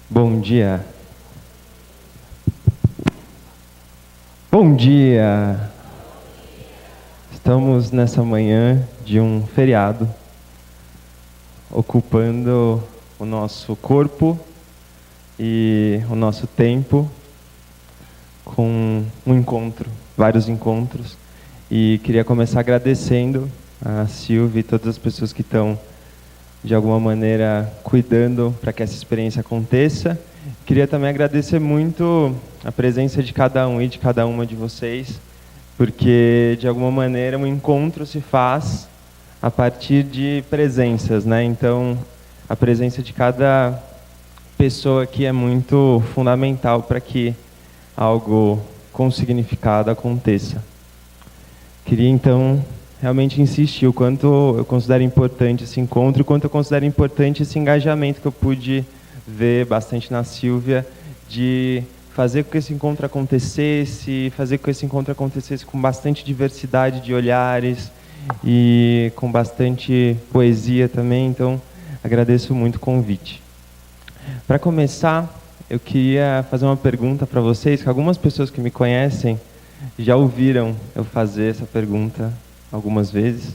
Bom dia. Bom dia. Estamos nessa manhã de um feriado, ocupando o nosso corpo e o nosso tempo com um encontro, vários encontros. E queria começar agradecendo a Silvia e todas as pessoas que estão de alguma maneira cuidando para que essa experiência aconteça. Queria também agradecer muito a presença de cada um e de cada uma de vocês, porque de alguma maneira um encontro se faz a partir de presenças, né? Então, a presença de cada pessoa aqui é muito fundamental para que algo com significado aconteça. Queria então realmente insistir o quanto eu considero importante esse encontro, o quanto eu considero importante esse engajamento que eu pude ver bastante na Silvia, de fazer com que esse encontro acontecesse, fazer com que esse encontro acontecesse com bastante diversidade de olhares e com bastante poesia também. Então, agradeço muito o convite. Para começar, eu queria fazer uma pergunta para vocês, que algumas pessoas que me conhecem já ouviram eu fazer essa pergunta algumas vezes,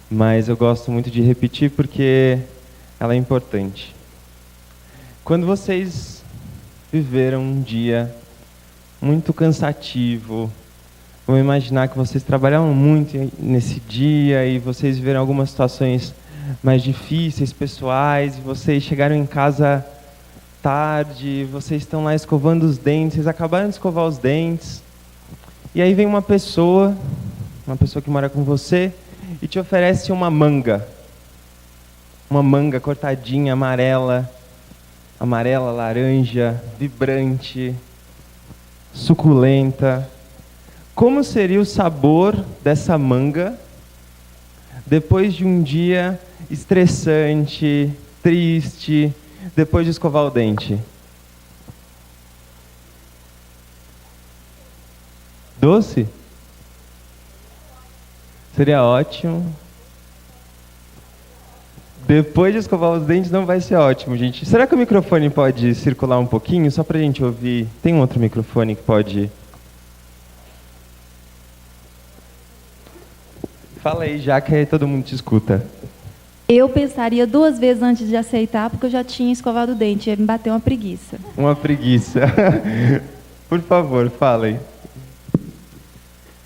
mas eu gosto muito de repetir porque ela é importante. Quando vocês viveram um dia muito cansativo, vamos imaginar que vocês trabalharam muito nesse dia e vocês viveram algumas situações mais difíceis, pessoais, e vocês chegaram em casa tarde, vocês estão lá escovando os dentes, vocês acabaram de escovar os dentes, e aí vem uma pessoa que mora com você e te oferece uma manga cortadinha, amarela, laranja, vibrante, suculenta. Como seria o sabor dessa manga depois de um dia estressante, triste, depois de escovar o dente? Doce? Seria ótimo. Depois de escovar os dentes não vai ser ótimo, gente. Será que o microfone pode circular um pouquinho, só pra gente ouvir? Tem um outro microfone que pode... Fala aí, já que todo mundo te escuta. Eu pensaria duas vezes antes de aceitar, porque eu já tinha escovado o dente, ia me bater uma preguiça. Uma preguiça. Por favor, fala aí.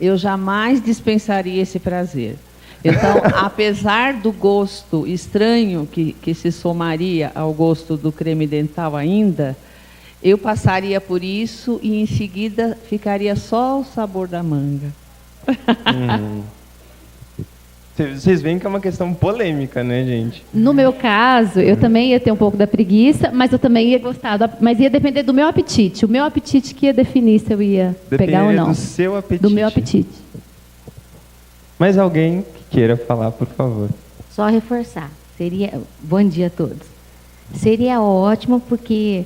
Eu jamais dispensaria esse prazer. Então, apesar do gosto estranho que se somaria ao gosto do creme dental ainda, eu passaria por isso e em seguida ficaria só o sabor da manga. Vocês veem que é uma questão polêmica, né, gente? No meu caso, eu também ia ter um pouco da preguiça, mas eu também ia gostar, mas ia depender do meu apetite. O meu apetite que ia definir se eu ia pegar ou não. Do seu apetite. Do meu apetite. Mais alguém que queira falar, por favor. Só reforçar. Bom dia a todos. Seria ótimo porque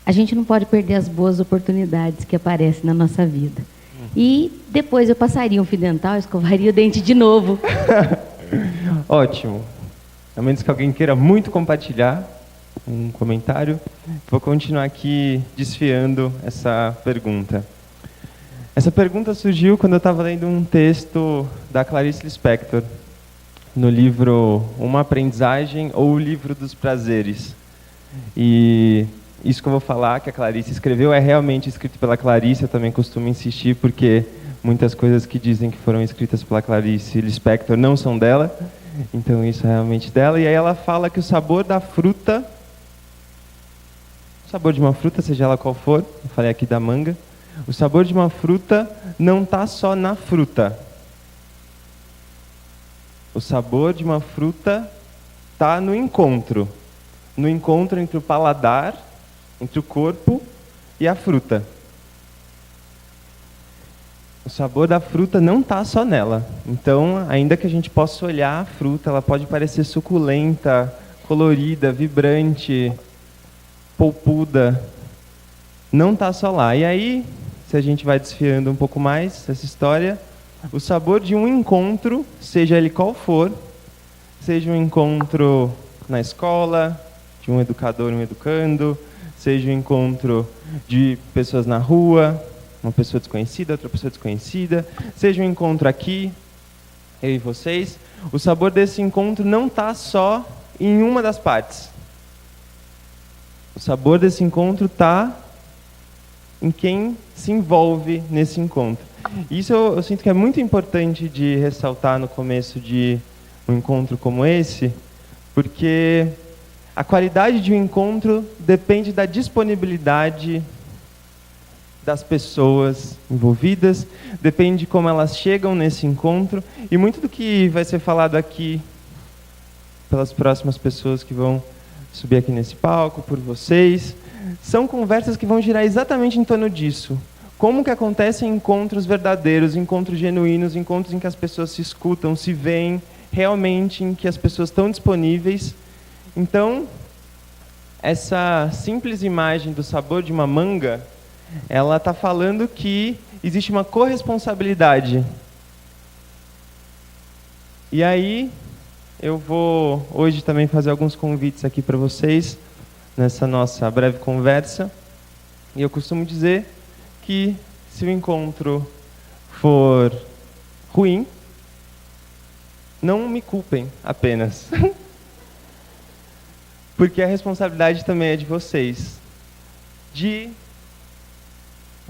a gente não pode perder as boas oportunidades que aparecem na nossa vida. E depois eu passaria um fio dental, escovaria o dente de novo. Ótimo. A menos que alguém queira muito compartilhar um comentário, vou continuar aqui desfiando essa pergunta. Essa pergunta surgiu quando eu estava lendo um texto da Clarice Lispector, no livro Uma Aprendizagem ou o Livro dos Prazeres. E isso que eu vou falar, que a Clarice escreveu, é realmente escrito pela Clarice. Eu também costumo insistir, porque muitas coisas que dizem que foram escritas pela Clarice Lispector não são dela. Então isso é realmente dela. E aí ela fala que o sabor da fruta, o sabor de uma fruta, seja ela qual for, eu falei aqui da manga, o sabor de uma fruta não está só na fruta. O sabor de uma fruta está no encontro entre o paladar, entre o corpo e a fruta. O sabor da fruta não está só nela. Então, ainda que a gente possa olhar a fruta, ela pode parecer suculenta, colorida, vibrante, polpuda. Não está só lá. E aí, se a gente vai desfiando um pouco mais essa história, o sabor de um encontro, seja ele qual for, seja um encontro na escola, de um educador e um educando, seja o encontro de pessoas na rua, uma pessoa desconhecida, outra pessoa desconhecida, seja um encontro aqui, eu e vocês, o sabor desse encontro não está só em uma das partes. O sabor desse encontro está em quem se envolve nesse encontro. Isso eu sinto que é muito importante de ressaltar no começo de um encontro como esse, porque a qualidade de um encontro depende da disponibilidade das pessoas envolvidas, depende de como elas chegam nesse encontro, e muito do que vai ser falado aqui pelas próximas pessoas que vão subir aqui nesse palco, por vocês, são conversas que vão girar exatamente em torno disso. Como que acontecem encontros verdadeiros, encontros genuínos, encontros em que as pessoas se escutam, se veem, realmente em que as pessoas estão disponíveis. Então, essa simples imagem do sabor de uma manga, ela está falando que existe uma corresponsabilidade. E aí, eu vou hoje também fazer alguns convites aqui para vocês, nessa nossa breve conversa. E eu costumo dizer que se o encontro for ruim, não me culpem apenas. Porque a responsabilidade também é de vocês. De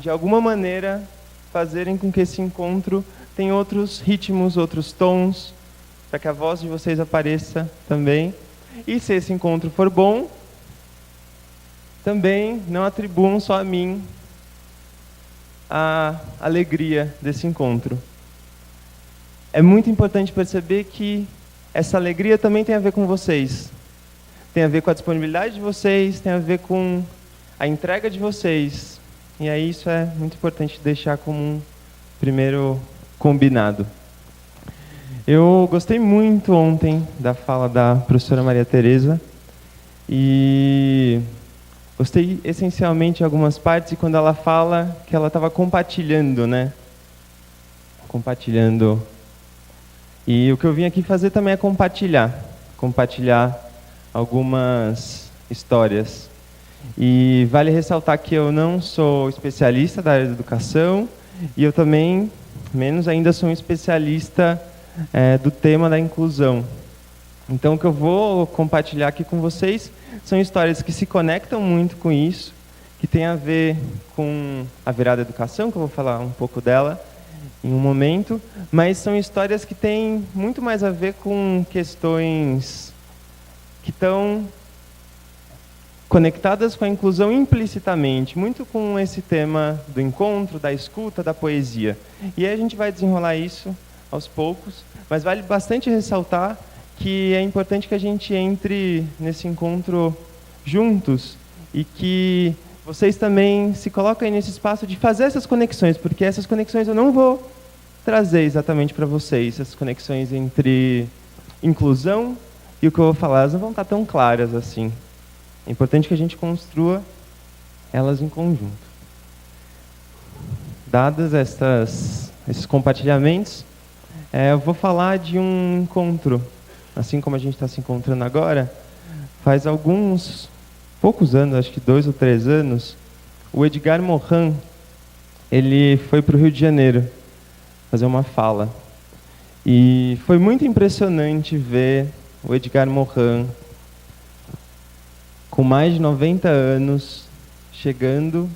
alguma maneira, fazerem com que esse encontro tenha outros ritmos, outros tons, para que a voz de vocês apareça também. E se esse encontro for bom, também não atribuam só a mim a alegria desse encontro. É muito importante perceber que essa alegria também tem a ver com vocês. Tem a ver com a disponibilidade de vocês, tem a ver com a entrega de vocês. E aí isso é muito importante deixar como um primeiro combinado. Eu gostei muito ontem da fala da professora Maria Tereza e gostei essencialmente de algumas partes, e quando ela fala que ela estava compartilhando, né? Compartilhando. E o que eu vim aqui fazer também é compartilhar algumas histórias. E vale ressaltar que eu não sou especialista da área da educação, e eu também, menos ainda, sou um especialista do tema da inclusão. Então, o que eu vou compartilhar aqui com vocês são histórias que se conectam muito com isso, que tem a ver com a virada educação, que eu vou falar um pouco dela em um momento, mas são histórias que têm muito mais a ver com questões que estão conectadas com a inclusão implicitamente, muito com esse tema do encontro, da escuta, da poesia. E aí a gente vai desenrolar isso aos poucos, mas vale bastante ressaltar que é importante que a gente entre nesse encontro juntos e que vocês também se coloquem nesse espaço de fazer essas conexões, porque essas conexões eu não vou trazer exatamente para vocês, essas conexões entre inclusão e o que eu vou falar, elas não vão estar tão claras assim. É importante que a gente construa elas em conjunto. Dadas esses compartilhamentos, eu vou falar de um encontro, assim como a gente está se encontrando agora. Faz poucos anos, acho que 2 ou 3 anos, o Edgar Morin, ele foi para o Rio de Janeiro fazer uma fala. E foi muito impressionante ver o Edgar Morin, com mais de 90 anos, chegando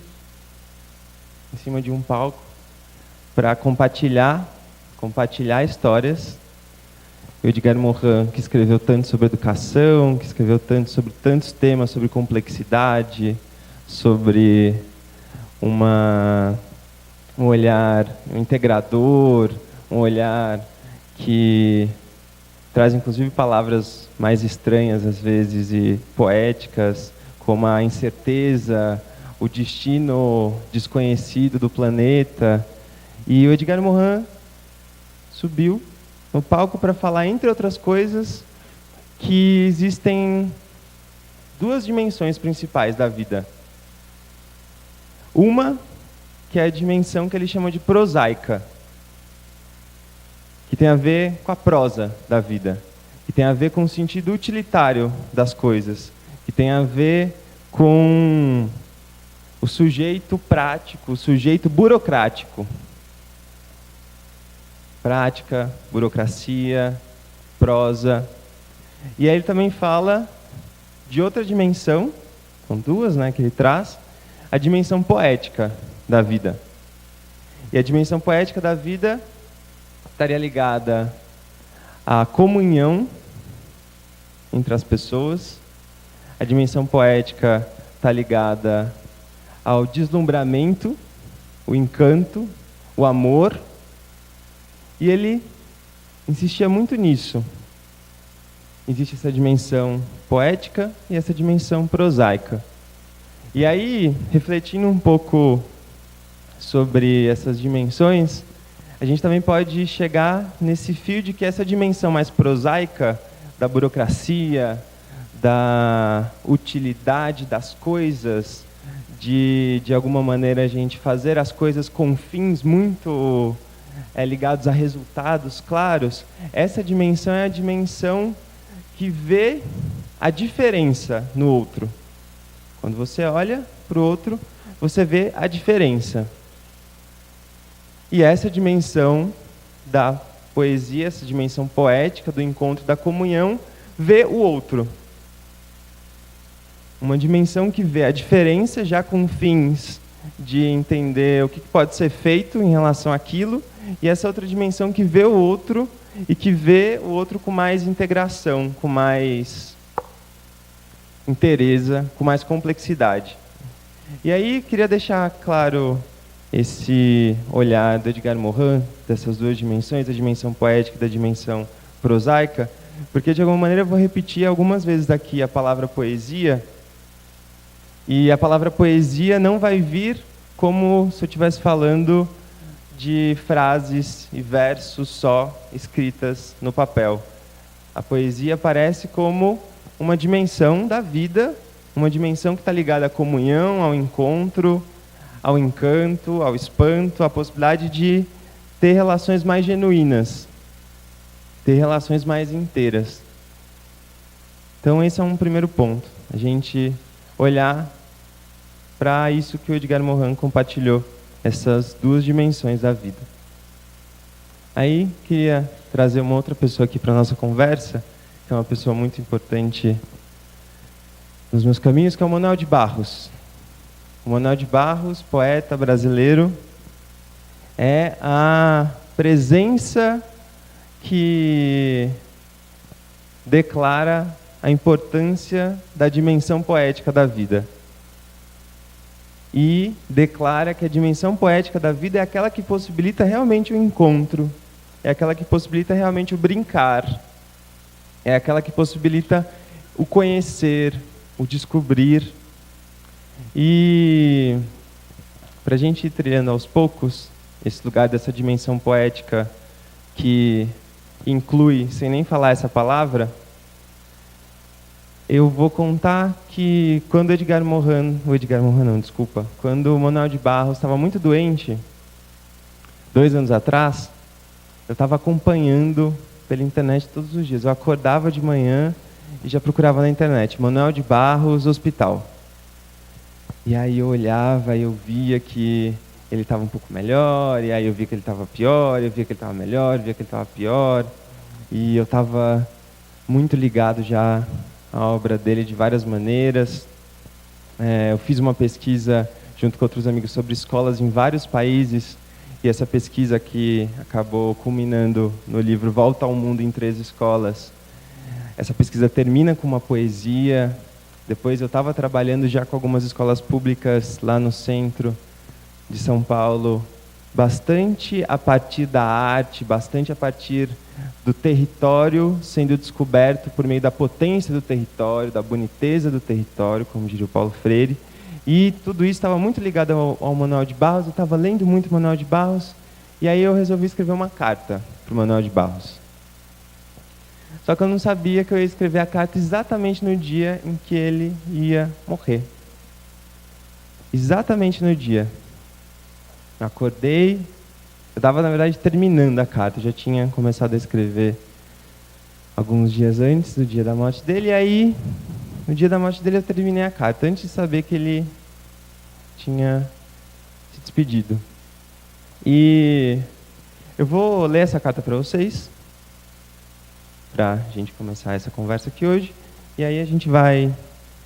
em cima de um palco para compartilhar histórias. O Edgar Morin, que escreveu tanto sobre educação, que escreveu tanto sobre tantos temas, sobre complexidade, sobre um olhar integrador, um olhar que traz inclusive palavras mais estranhas às vezes e poéticas, como a incerteza, o destino desconhecido do planeta. E o Edgar Morin subiu no palco para falar, entre outras coisas, que existem 2 dimensões principais da vida. Uma, que é a dimensão que ele chama de prosaica, que tem a ver com a prosa da vida, que tem a ver com o sentido utilitário das coisas, que tem a ver com o sujeito prático, o sujeito burocrático. Prática, burocracia, prosa. E aí ele também fala de outra dimensão, são duas, né, que ele traz, a dimensão poética da vida. E a dimensão poética da vida estaria ligada à comunhão entre as pessoas. A dimensão poética está ligada ao deslumbramento, o encanto, o amor. E ele insistia muito nisso. Existe essa dimensão poética e essa dimensão prosaica. E aí, refletindo um pouco sobre essas dimensões, a gente também pode chegar nesse fio de que essa dimensão mais prosaica da burocracia, da utilidade das coisas, de alguma maneira a gente fazer as coisas com fins muito ligados a resultados claros, essa dimensão é a dimensão que vê a diferença no outro. Quando você olha para o outro, você vê a diferença. E essa dimensão da poesia, essa dimensão poética do encontro, da comunhão, vê o outro. Uma dimensão que vê a diferença já com fins de entender o que pode ser feito em relação àquilo, e essa outra dimensão que vê o outro e que vê o outro com mais integração, com mais inteireza, com mais complexidade. E aí queria deixar claro esse olhar do Edgar Morin, dessas duas dimensões, da dimensão poética e da dimensão prosaica, porque de alguma maneira eu vou repetir algumas vezes daqui a palavra poesia, e a palavra poesia não vai vir como se eu estivesse falando de frases e versos só escritas no papel. A poesia aparece como uma dimensão da vida, uma dimensão que está ligada à comunhão, ao encontro, ao encanto, ao espanto, à possibilidade de ter relações mais genuínas, ter relações mais inteiras. Então esse é um primeiro ponto, a gente olhar para isso que o Edgar Morin compartilhou, essas duas dimensões da vida. Aí, queria trazer uma outra pessoa aqui para a nossa conversa, que é uma pessoa muito importante nos meus caminhos, que é o Manuel de Barros. O Manuel de Barros, poeta brasileiro, é a presença que declara a importância da dimensão poética da vida. E declara que a dimensão poética da vida é aquela que possibilita realmente o encontro, é aquela que possibilita realmente o brincar, é aquela que possibilita o conhecer, o descobrir. E para a gente ir trilhando aos poucos esse lugar dessa dimensão poética que inclui, sem nem falar essa palavra, eu vou contar que quando quando o Manuel de Barros estava muito doente, 2 anos atrás, eu estava acompanhando pela internet todos os dias. Eu acordava de manhã e já procurava na internet, Manuel de Barros, hospital. E aí eu olhava e eu via que ele estava um pouco melhor, e aí eu via que ele estava pior, eu via que ele estava melhor, eu via que ele estava pior. E eu estava muito ligado já a obra dele de várias maneiras. Eu fiz uma pesquisa junto com outros amigos sobre escolas em vários países, e essa pesquisa que acabou culminando no livro Volta ao Mundo em 3 Escolas. Essa pesquisa termina com uma poesia. Depois eu estava trabalhando já com algumas escolas públicas lá no centro de São Paulo, bastante a partir da arte, bastante a partir do território sendo descoberto por meio da potência do território, da boniteza do território, como diria o Paulo Freire. E tudo isso estava muito ligado ao Manuel de Barros. Eu estava lendo muito Manuel de Barros, e aí eu resolvi escrever uma carta para o Manuel de Barros. Só que eu não sabia que eu ia escrever a carta exatamente no dia em que ele ia morrer. Exatamente no dia. Eu acordei, eu estava, na verdade, terminando a carta. Eu já tinha começado a escrever alguns dias antes do dia da morte dele, e aí No dia da morte dele eu terminei a carta, antes de saber que ele tinha se despedido. E eu vou ler essa carta para vocês, para a gente começar essa conversa aqui hoje. E aí a gente vai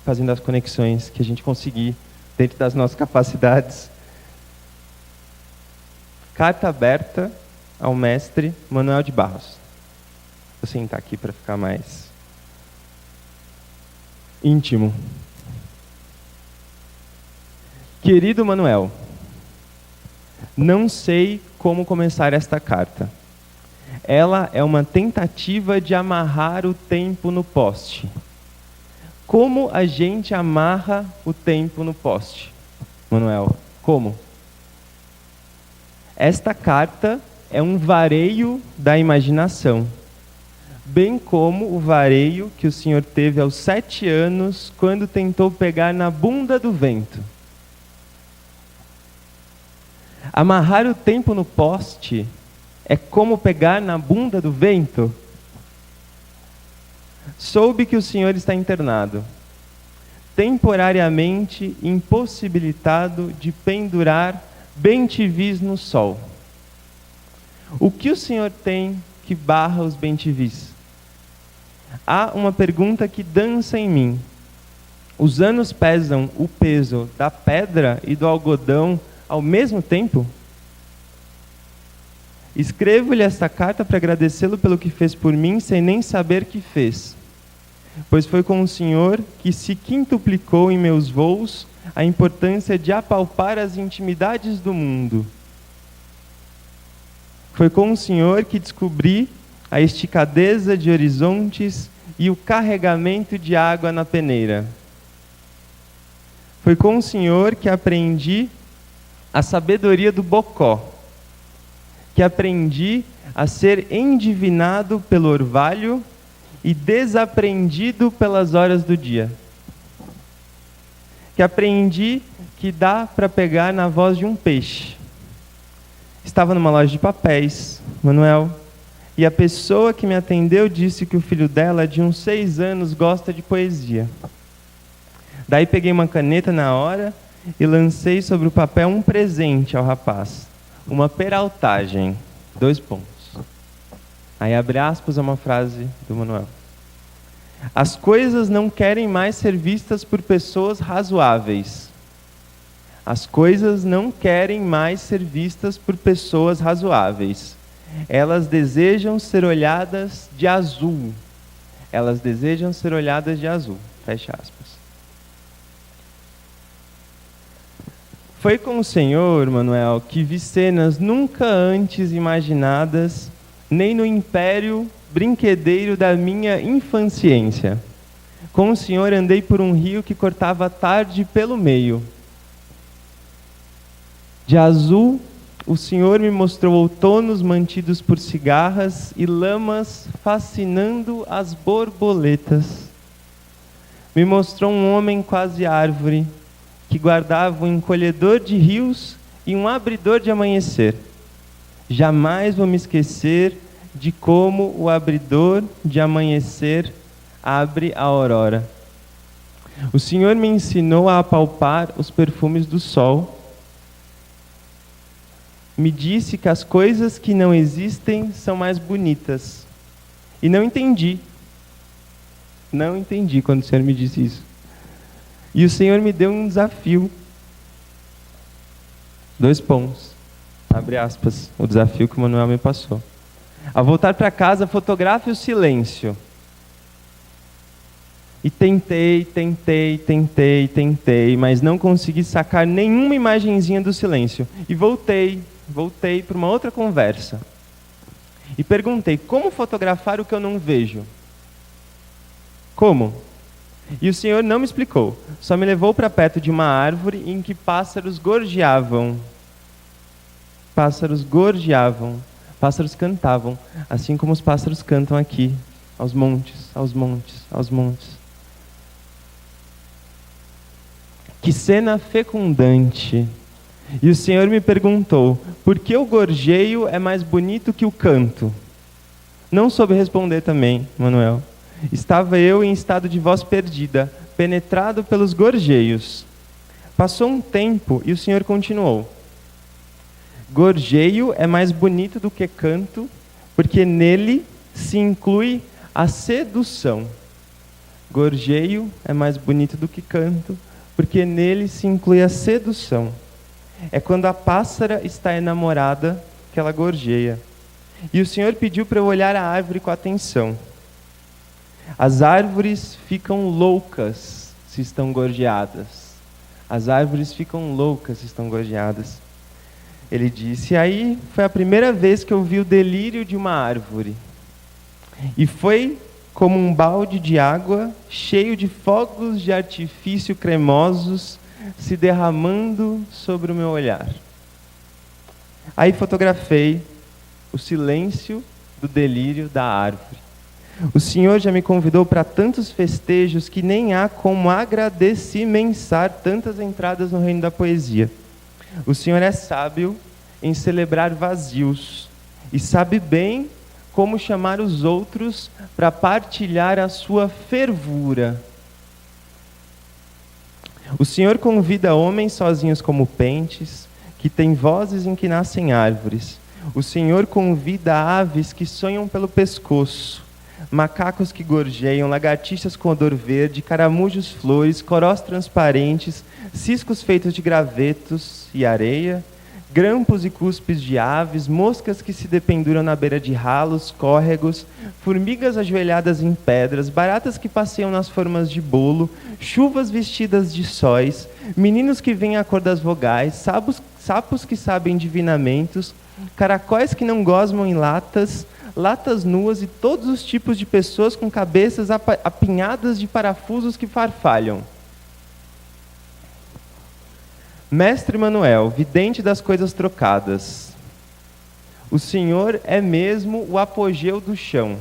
fazendo as conexões que a gente conseguir dentro das nossas capacidades. Carta aberta ao mestre Manuel de Barros. Vou sentar aqui para ficar mais íntimo. Querido Manuel, não sei como começar esta carta. Ela é uma tentativa de amarrar o tempo no poste. Como a gente amarra o tempo no poste? Manuel, como? Esta carta é um vareio da imaginação, bem como o vareio que o senhor teve aos 7 anos, quando tentou pegar na bunda do vento. Amarrar o tempo no poste é como pegar na bunda do vento? Soube que o senhor está internado, temporariamente impossibilitado de pendurar bem-te-vis no sol. O que o senhor tem que barra os bem-te-vis? Há uma pergunta que dança em mim. Os anos pesam o peso da pedra e do algodão ao mesmo tempo? Escrevo-lhe esta carta para agradecê-lo pelo que fez por mim, sem nem saber que fez. Pois foi com o senhor que se quintuplicou em meus voos a importância de apalpar as intimidades do mundo. Foi com o senhor que descobri a esticadeza de horizontes e o carregamento de água na peneira. Foi com o senhor que aprendi a sabedoria do bocó, que aprendi a ser endivinado pelo orvalho e desaprendido pelas horas do dia. Que aprendi que dá para pegar na voz de um peixe. Estava numa loja de papéis, Manuel, e a pessoa que me atendeu disse que o filho dela, de uns 6 anos, gosta de poesia. Daí peguei uma caneta na hora e lancei sobre o papel um presente ao rapaz. Uma peraltagem. 2 pontos. Aí abre aspas a uma frase do Manuel. As coisas não querem mais ser vistas por pessoas razoáveis. As coisas não querem mais ser vistas por pessoas razoáveis. Elas desejam ser olhadas de azul. Elas desejam ser olhadas de azul. Fecha aspas. Foi com o Senhor, Manuel, que vi cenas nunca antes imaginadas, nem no império brinquedeiro da minha infanciência. Com o Senhor andei por um rio que cortava a tarde pelo meio. De azul, o Senhor me mostrou outonos mantidos por cigarras e lamas fascinando as borboletas. Me mostrou um homem quase árvore, que guardava um encolhedor de rios e um abridor de amanhecer. Jamais vou me esquecer de como o abridor de amanhecer abre a aurora. O Senhor me ensinou a apalpar os perfumes do sol. Me disse que as coisas que não existem são mais bonitas. E não entendi. Não entendi quando o Senhor me disse isso. E o Senhor me deu um desafio. 2 pontos. Abre aspas. O desafio que o Manuel me passou. Ao voltar para casa, fotografe o silêncio. E tentei, mas não consegui sacar nenhuma imagenzinha do silêncio. E voltei para uma outra conversa. E perguntei, como fotografar o que eu não vejo? Como? E o Senhor não me explicou, só me levou para perto de uma árvore em que pássaros gorjeavam. Pássaros gorjeavam, pássaros cantavam, assim como os pássaros cantam aqui, aos montes, aos montes, aos montes. Que cena fecundante! E o Senhor me perguntou, por que o gorjeio é mais bonito que o canto? Não soube responder também, Manuel. Estava eu em estado de voz perdida, penetrado pelos gorjeios. Passou um tempo e o Senhor continuou: gorjeio é mais bonito do que canto, porque nele se inclui a sedução. Gorjeio é mais bonito do que canto, porque nele se inclui a sedução. É quando a pássara está enamorada que ela gorjeia. E o Senhor pediu para eu olhar a árvore com atenção. As árvores ficam loucas se estão gorjeadas. As árvores ficam loucas se estão gorjeadas. Ele disse, aí foi a primeira vez que eu vi o delírio de uma árvore. E foi como um balde de água cheio de fogos de artifício cremosos se derramando sobre o meu olhar. Aí fotografei o silêncio do delírio da árvore. O Senhor já me convidou para tantos festejos que nem há como agradecimensar tantas entradas no reino da poesia. O Senhor é sábio em celebrar vazios e sabe bem como chamar os outros para partilhar a sua fervura. O Senhor convida homens sozinhos como pentes, que têm vozes em que nascem árvores. O Senhor convida aves que sonham pelo pescoço, macacos que gorjeiam, lagartixas com odor verde, caramujos flores, corós transparentes, ciscos feitos de gravetos e areia, grampos e cuspes de aves, moscas que se dependuram na beira de ralos, córregos, formigas ajoelhadas em pedras, baratas que passeiam nas formas de bolo, chuvas vestidas de sóis, meninos que veem a cor das vogais, sapos que sabem divinamentos, caracóis que não gosmam em latas, latas nuas e todos os tipos de pessoas com cabeças apinhadas de parafusos que farfalham. Mestre Manuel, vidente das coisas trocadas. O Senhor é mesmo o apogeu do chão.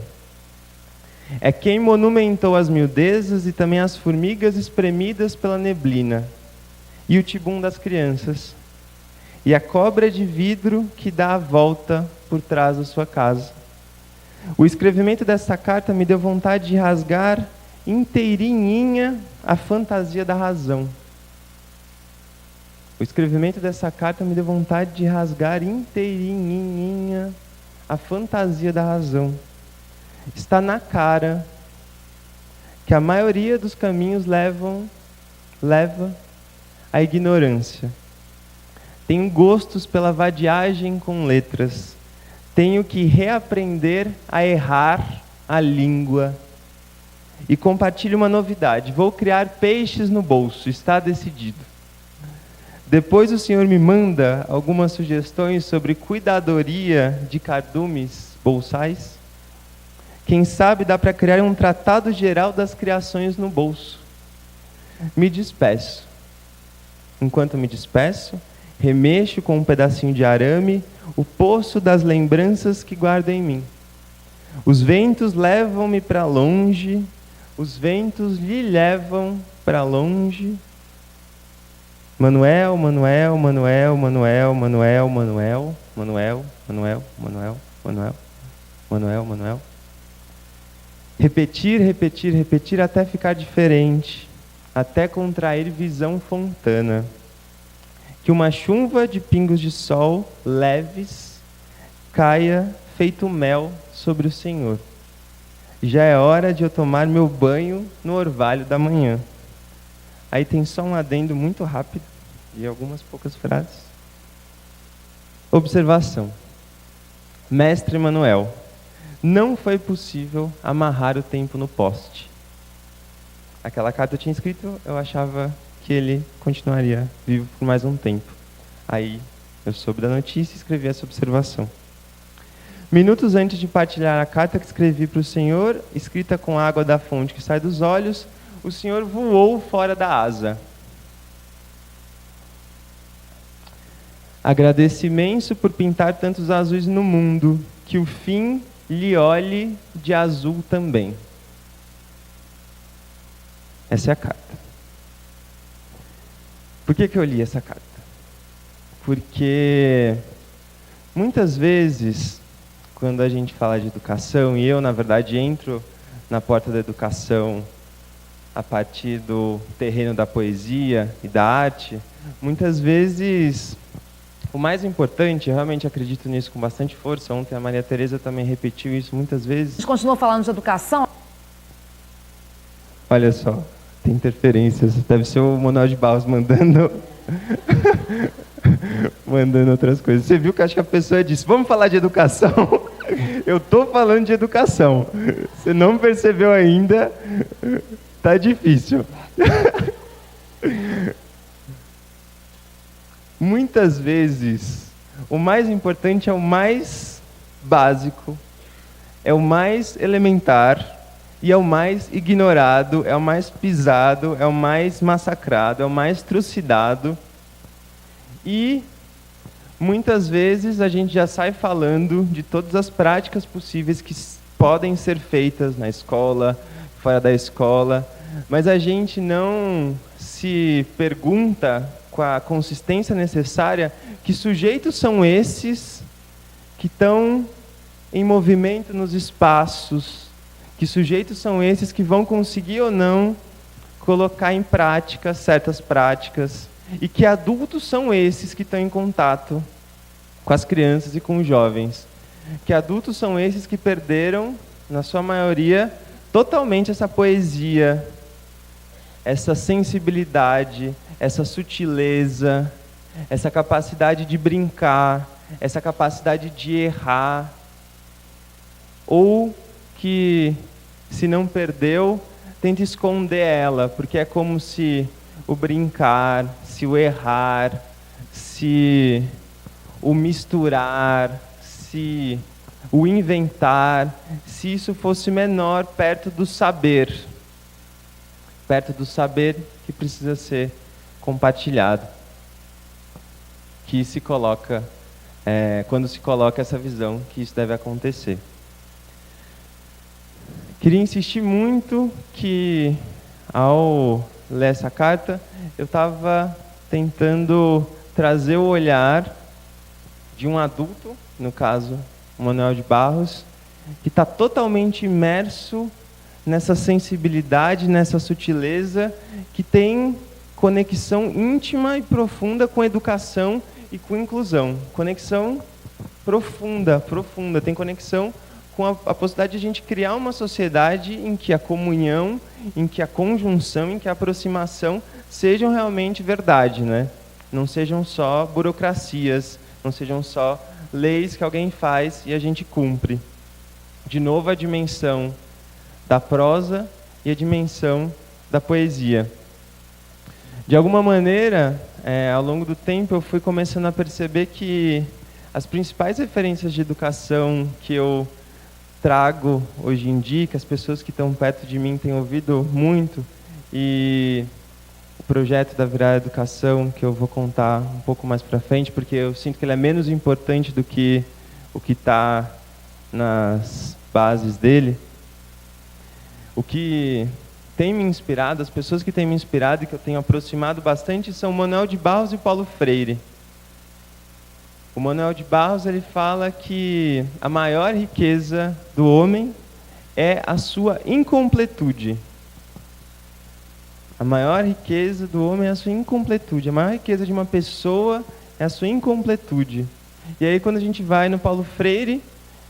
É quem monumentou as miudezas e também as formigas espremidas pela neblina, e o tibum das crianças, e a cobra de vidro que dá a volta por trás da sua casa. O escrevimento dessa carta me deu vontade de rasgar inteirinha a fantasia da razão. O escrevimento dessa carta me deu vontade de rasgar inteirinha a fantasia da razão. Está na cara que a maioria dos caminhos leva à ignorância. Tenho gostos pela vadiagem com letras. Tenho que reaprender a errar a língua. E compartilho uma novidade. Vou criar peixes no bolso. Está decidido. Depois o Senhor me manda algumas sugestões sobre cuidadoria de cardumes bolsais. Quem sabe dá para criar um tratado geral das criações no bolso. Me despeço. Enquanto me despeço, remexo com um pedacinho de arame o poço das lembranças que guardo em mim. Os ventos levam-me para longe, os ventos lhe levam para longe. Manuel, Manuel, Manuel, Manuel, Manuel, Manuel, Manuel, Manuel, Manuel, Manuel, Manuel, Manuel. Repetir, repetir, repetir até ficar diferente, até contrair visão fontana. Que uma chuva de pingos de sol leves caia feito mel sobre o Senhor. Já é hora de eu tomar meu banho no orvalho da manhã. Aí tem só um adendo muito rápido de algumas poucas frases. Observação. Mestre Manuel, não foi possível amarrar o tempo no poste. Aquela carta eu tinha escrito, eu achava que ele continuaria vivo por mais um tempo. Aí eu soube da notícia e escrevi essa observação. Minutos antes de partilhar a carta que escrevi para o Senhor, escrita com água da fonte que sai dos olhos, o Senhor voou fora da asa. Agradeço imenso por pintar tantos azuis no mundo, que o fim lhe olhe de azul também. Essa é a carta. Por que eu li essa carta? Porque muitas vezes, quando a gente fala de educação, e eu, na verdade, entro na porta da educação a partir do terreno da poesia e da arte, muitas vezes o mais importante, eu realmente acredito nisso com bastante força, ontem a Maria Tereza também repetiu isso muitas vezes. A gente continua falando de educação? Olha só, tem interferências, deve ser o Manuel de Barros mandando mandando outras coisas. Você viu que acho que a pessoa disse, vamos falar de educação? Eu estou falando de educação. Você não percebeu ainda, tá difícil. Muitas vezes, o mais importante é o mais básico, é o mais elementar, e é o mais ignorado, é o mais pisado, é o mais massacrado, é o mais trucidado. E muitas vezes a gente já sai falando de todas as práticas possíveis que podem ser feitas na escola, fora da escola, mas a gente não se pergunta com a consistência necessária que sujeitos são esses que estão em movimento nos espaços, que sujeitos são esses que vão conseguir ou não colocar em prática certas práticas, e que adultos são esses que estão em contato com as crianças e com os jovens, que adultos são esses que perderam, na sua maioria, totalmente essa poesia, essa sensibilidade, essa sutileza, essa capacidade de brincar, essa capacidade de errar, ou que, se não perdeu, tenta esconder ela, porque é como se o brincar, se o errar, se o misturar, se o inventar, se isso fosse menor perto do saber que precisa ser compartilhado, que se coloca, quando se coloca essa visão que isso deve acontecer. Queria insistir muito que, ao ler essa carta, eu estava tentando trazer o olhar de um adulto, no caso, o Manuel de Barros, que está totalmente imerso nessa sensibilidade, nessa sutileza, que tem conexão íntima e profunda com educação e com inclusão. Conexão profunda, tem conexão com a possibilidade de a gente criar uma sociedade em que a comunhão, em que a conjunção, em que a aproximação sejam realmente verdade, né? Não sejam só burocracias, não sejam só leis que alguém faz e a gente cumpre. De novo, a dimensão da prosa e a dimensão da poesia. De alguma maneira, ao longo do tempo, eu fui começando a perceber que as principais referências de educação que eu trago hoje em dia, que as pessoas que estão perto de mim têm ouvido muito, e o projeto da Virada Educação, que eu vou contar um pouco mais para frente, porque eu sinto que ele é menos importante do que o que está nas bases dele. O que tem me inspirado, as pessoas que têm me inspirado e que eu tenho aproximado bastante são Manuel de Barros e Paulo Freire. O Manuel de Barros, ele fala que a maior riqueza do homem é a sua incompletude. A maior riqueza do homem é a sua incompletude. A maior riqueza de uma pessoa é a sua incompletude. E aí, quando a gente vai no Paulo Freire,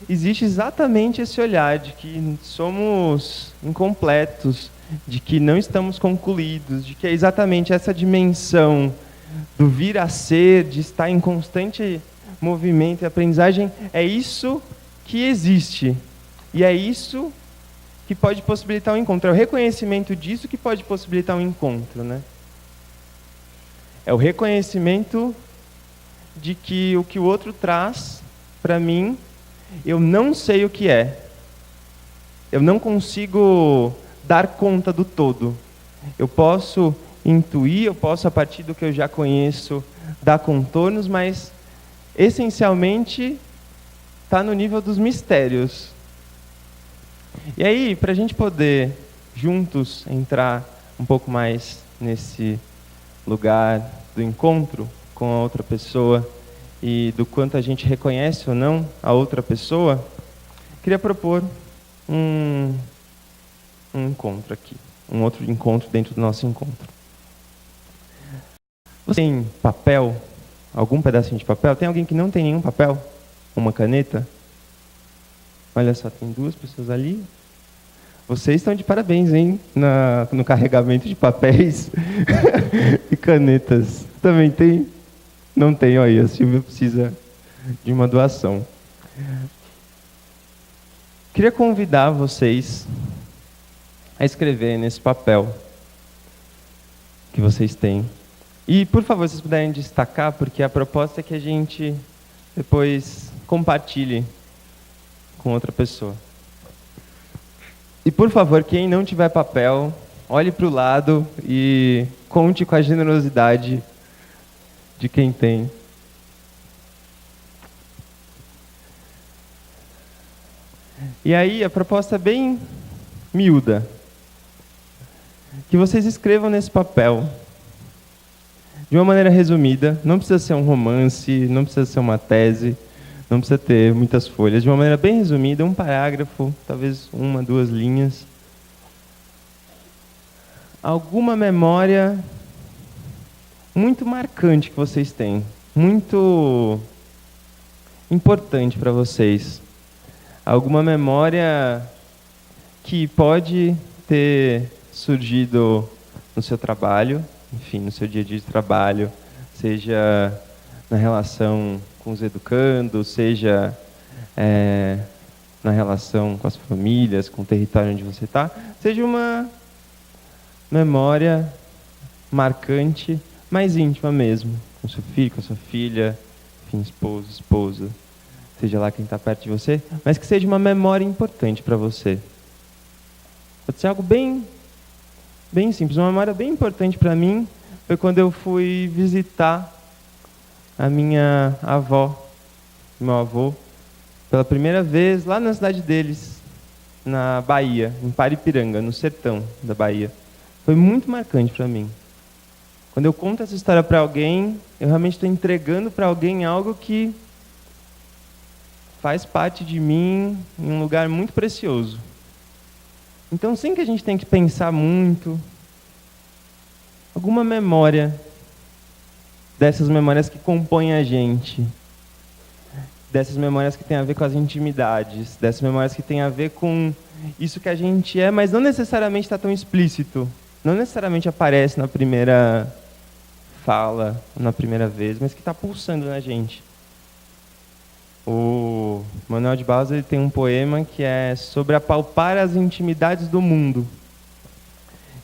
existe exatamente esse olhar de que somos incompletos, de que não estamos concluídos, de que é exatamente essa dimensão do vir a ser, de estar em constante movimento e aprendizagem, é isso que existe. E é isso que pode possibilitar um encontro. É o reconhecimento disso que pode possibilitar um encontro, né? É o reconhecimento de que o que o outro traz para mim, eu não sei o que é. Eu não consigo dar conta do todo. Eu posso intuir, eu posso, a partir do que eu já conheço, dar contornos, mas essencialmente está no nível dos mistérios. E aí, para a gente poder juntos entrar um pouco mais nesse lugar do encontro com a outra pessoa e do quanto a gente reconhece ou não a outra pessoa, queria propor um encontro aqui. um outro encontro dentro do nosso encontro. Você tem papel? Algum pedacinho de papel? Tem alguém que não tem nenhum papel? Uma caneta? Olha só, tem 2 pessoas ali. Vocês estão de parabéns, hein? No carregamento de papéis e canetas. Também tem? Não tem, olha aí. A Silvia precisa de uma doação. Queria convidar vocês a escrever nesse papel que vocês têm. E, por favor, se vocês puderem destacar, porque a proposta é que a gente depois compartilhe com outra pessoa. E, por favor, quem não tiver papel, olhe para o lado e conte com a generosidade de quem tem. E aí, a proposta é bem miúda. Que vocês escrevam nesse papel, de uma maneira resumida, não precisa ser um romance, não precisa ser uma tese, não precisa ter muitas folhas, de uma maneira bem resumida, um parágrafo, talvez 1, 2 linhas. Alguma memória muito marcante que vocês têm, muito importante para vocês. Alguma memória que pode ter surgido no seu trabalho, enfim, no seu dia a dia de trabalho, seja na relação com os educandos, seja na relação com as famílias, com o território onde você está, seja uma memória marcante, mais íntima mesmo, com seu filho, com a sua filha, enfim, esposo, esposa, seja lá quem está perto de você, mas que seja uma memória importante para você. Pode ser algo bem simples. Uma memória bem importante para mim foi quando eu fui visitar a minha avó, meu avô, pela primeira vez lá na cidade deles, na Bahia, em Paripiranga, no sertão da Bahia. Foi muito marcante para mim. Quando eu conto essa história para alguém, eu realmente estou entregando para alguém algo que faz parte de mim em um lugar muito precioso. Então, sem que a gente tenha que pensar muito, alguma memória dessas memórias que compõem a gente, dessas memórias que têm a ver com as intimidades, dessas memórias que têm a ver com isso que a gente é, mas não necessariamente está tão explícito, não necessariamente aparece na primeira fala, na primeira vez, mas que está pulsando na gente. O Manuel de Barros ele tem um poema que é sobre apalpar as intimidades do mundo.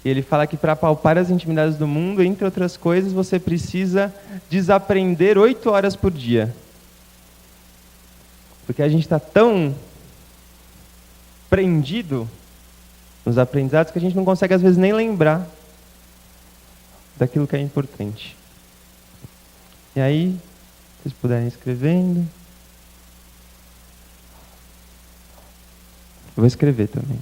E ele fala que para apalpar as intimidades do mundo, entre outras coisas, você precisa desaprender 8 horas por dia. Porque a gente está tão prendido nos aprendizados que a gente não consegue, às vezes, nem lembrar daquilo que é importante. E aí, se vocês puderem ir escrevendo. Eu vou escrever também.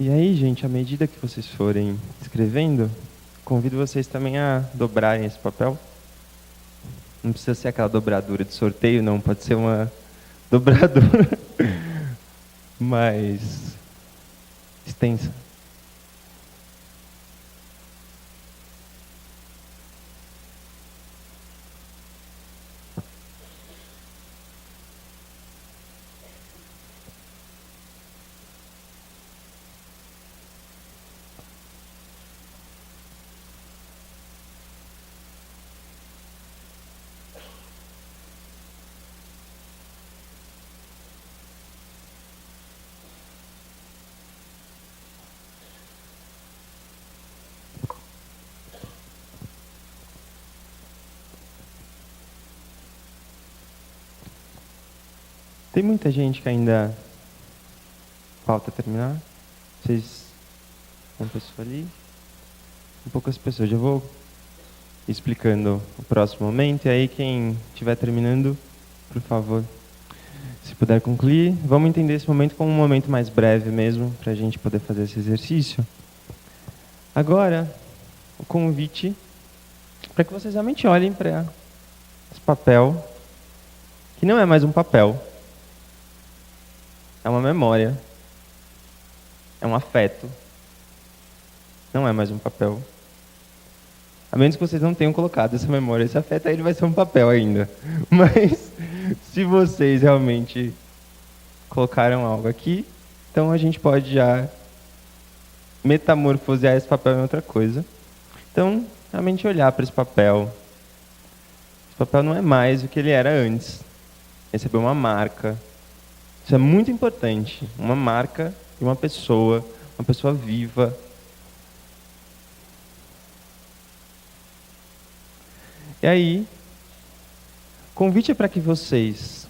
E aí, gente, à medida que vocês forem escrevendo, convido vocês também a dobrarem esse papel. Não precisa ser aquela dobradura de sorteio, não. Pode ser uma dobradura mais extensa. Tem muita gente que ainda falta terminar. Vocês, uma pessoa ali, poucas pessoas. Já vou explicando o próximo momento. E aí quem estiver terminando, por favor, se puder concluir. Vamos entender esse momento como um momento mais breve mesmo, para a gente poder fazer esse exercício. Agora, o convite para que vocês realmente olhem para esse papel, que não é mais um papel. É uma memória, é um afeto, não é mais um papel. A menos que vocês não tenham colocado essa memória, esse afeto, aí ele vai ser um papel ainda. Mas, se vocês realmente colocaram algo aqui, então a gente pode já metamorfosear esse papel em outra coisa. Então, realmente olhar para esse papel. Esse papel não é mais o que ele era antes. Recebeu uma marca. Isso é muito importante. Uma marca de uma pessoa viva. E aí, o convite é para que vocês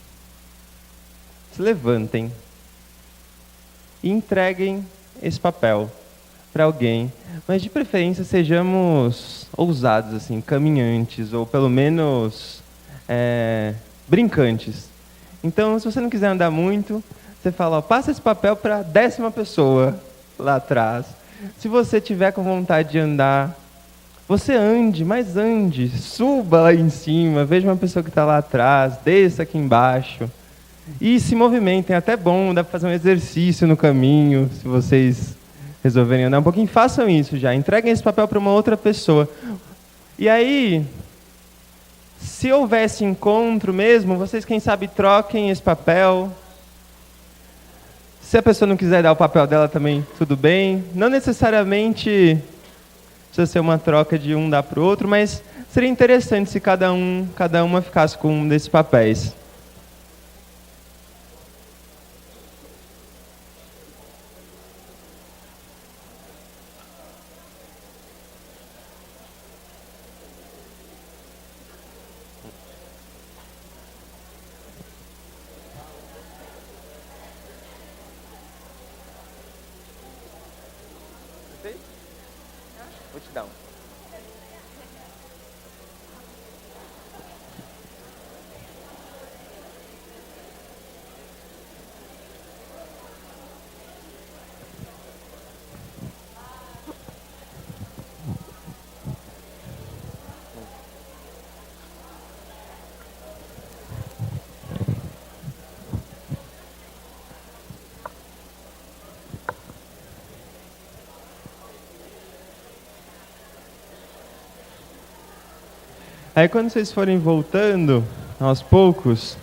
se levantem e entreguem esse papel para alguém, mas de preferência sejamos ousados, assim, caminhantes, ou pelo menos brincantes. Então, se você não quiser andar muito, você fala, ó, passa esse papel para a 10ª pessoa lá atrás. Se você tiver com vontade de andar, você ande, mas ande, suba lá em cima, veja uma pessoa que está lá atrás, desça aqui embaixo. E se movimentem, é até bom, dá para fazer um exercício no caminho, se vocês resolverem andar um pouquinho, façam isso já, entreguem esse papel para uma outra pessoa. E aí, se houvesse encontro mesmo, vocês, quem sabe, troquem esse papel. Se a pessoa não quiser dar o papel dela também, tudo bem. Não necessariamente precisa ser uma troca de um dar para o outro, mas seria interessante se cada uma ficasse com um desses papéis. Vou te dar um. Aí quando vocês forem voltando, aos poucos,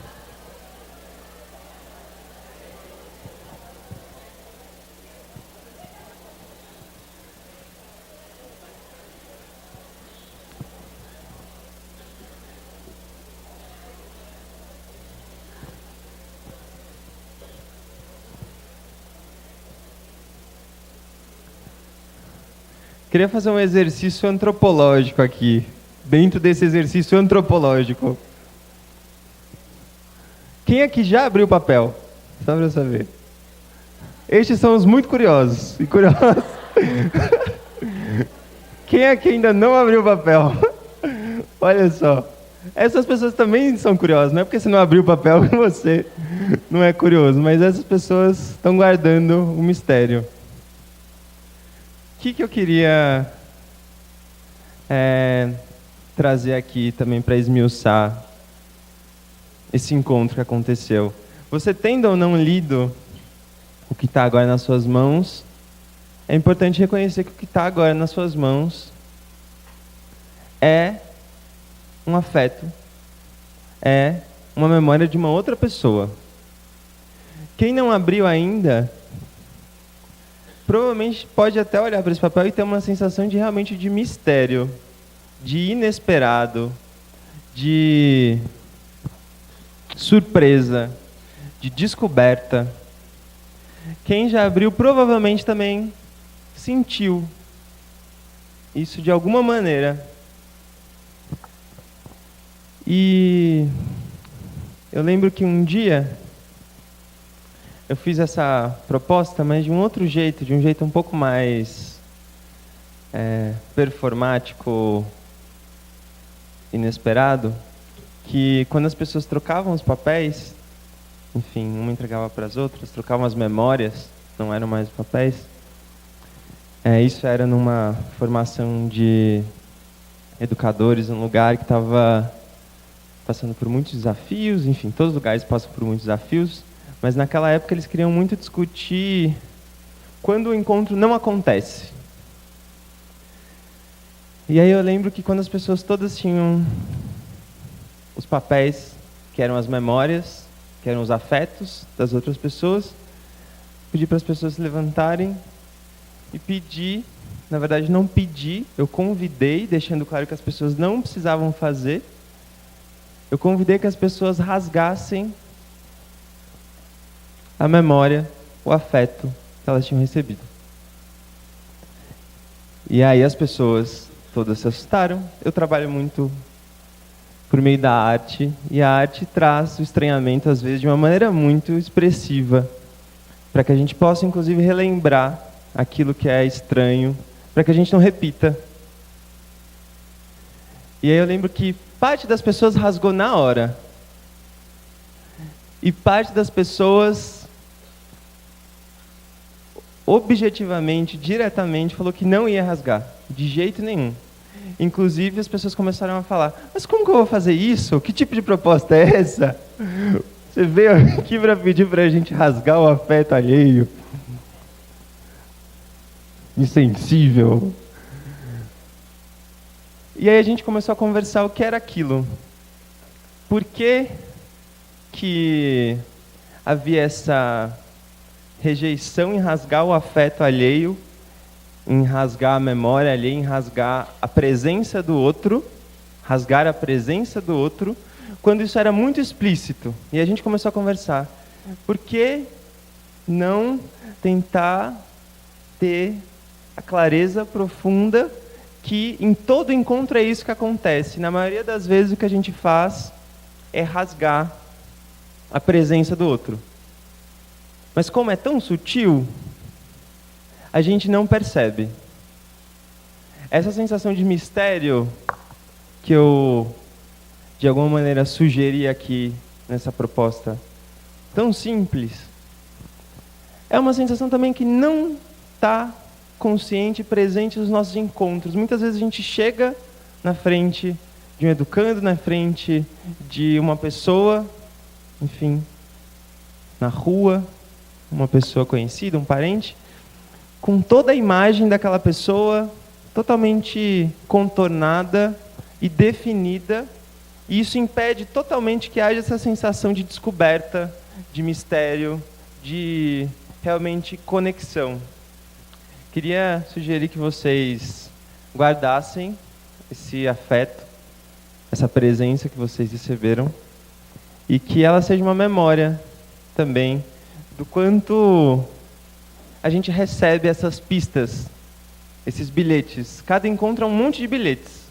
queria fazer um exercício antropológico aqui. Dentro desse exercício antropológico. Quem aqui já abriu o papel? Só para eu saber. Estes são os muito curiosos. E curiosos. Quem aqui ainda não abriu o papel? Olha só. Essas pessoas também são curiosas. Não é porque você não abriu o papel que você não é curioso. Mas essas pessoas estão guardando o mistério. O que eu queria trazer aqui também para esmiuçar esse encontro que aconteceu. Você tendo ou não lido o que está agora nas suas mãos, é importante reconhecer que o que está agora nas suas mãos é um afeto, é uma memória de uma outra pessoa. Quem não abriu ainda, provavelmente pode até olhar para esse papel e ter uma sensação de realmente de mistério, de inesperado, de surpresa, de descoberta. Quem já abriu provavelmente também sentiu isso de alguma maneira. E eu lembro que um dia eu fiz essa proposta, mas de um outro jeito, de um jeito um pouco mais performático, inesperado, que quando as pessoas trocavam os papéis, enfim, uma entregava para as outras, trocavam as memórias, não eram mais papéis. Isso era numa formação de educadores, um lugar que estava passando por muitos desafios, enfim, todos os lugares passam por muitos desafios, mas naquela época eles queriam muito discutir quando o encontro não acontece. E aí eu lembro que quando as pessoas todas tinham os papéis, que eram as memórias, que eram os afetos das outras pessoas, pedi para as pessoas se levantarem e pedi, na verdade não pedi, eu convidei, deixando claro que as pessoas não precisavam fazer, eu convidei que as pessoas rasgassem a memória, o afeto que elas tinham recebido. E aí as pessoas todas se assustaram. Eu trabalho muito por meio da arte, e a arte traz o estranhamento, às vezes, de uma maneira muito expressiva, para que a gente possa, inclusive, relembrar aquilo que é estranho, para que a gente não repita. E aí eu lembro que parte das pessoas rasgou na hora, e parte das pessoas objetivamente, diretamente, falou que não ia rasgar, de jeito nenhum. Inclusive, as pessoas começaram a falar, mas como que eu vou fazer isso? Que tipo de proposta é essa? Você veio aqui para pedir para a gente rasgar o afeto alheio? Insensível. E aí a gente começou a conversar o que era aquilo. Por que havia essa rejeição em rasgar o afeto alheio, em rasgar a memória alheia, em rasgar a presença do outro, rasgar a presença do outro, quando isso era muito explícito. E a gente começou a conversar. Por que não tentar ter a clareza profunda que em todo encontro é isso que acontece? Na maioria das vezes o que a gente faz é rasgar a presença do outro. Mas como é tão sutil, a gente não percebe. Essa sensação de mistério que eu, de alguma maneira, sugeri aqui nessa proposta tão simples, é uma sensação também que não está consciente e presente nos nossos encontros. Muitas vezes a gente chega na frente de um educando, na frente de uma pessoa, enfim, na rua, uma pessoa conhecida, um parente, com toda a imagem daquela pessoa totalmente contornada e definida, e isso impede totalmente que haja essa sensação de descoberta, de mistério, de realmente conexão. Queria sugerir que vocês guardassem esse afeto, essa presença que vocês receberam, e que ela seja uma memória também do quanto a gente recebe essas pistas, esses bilhetes. Cada encontro é um monte de bilhetes.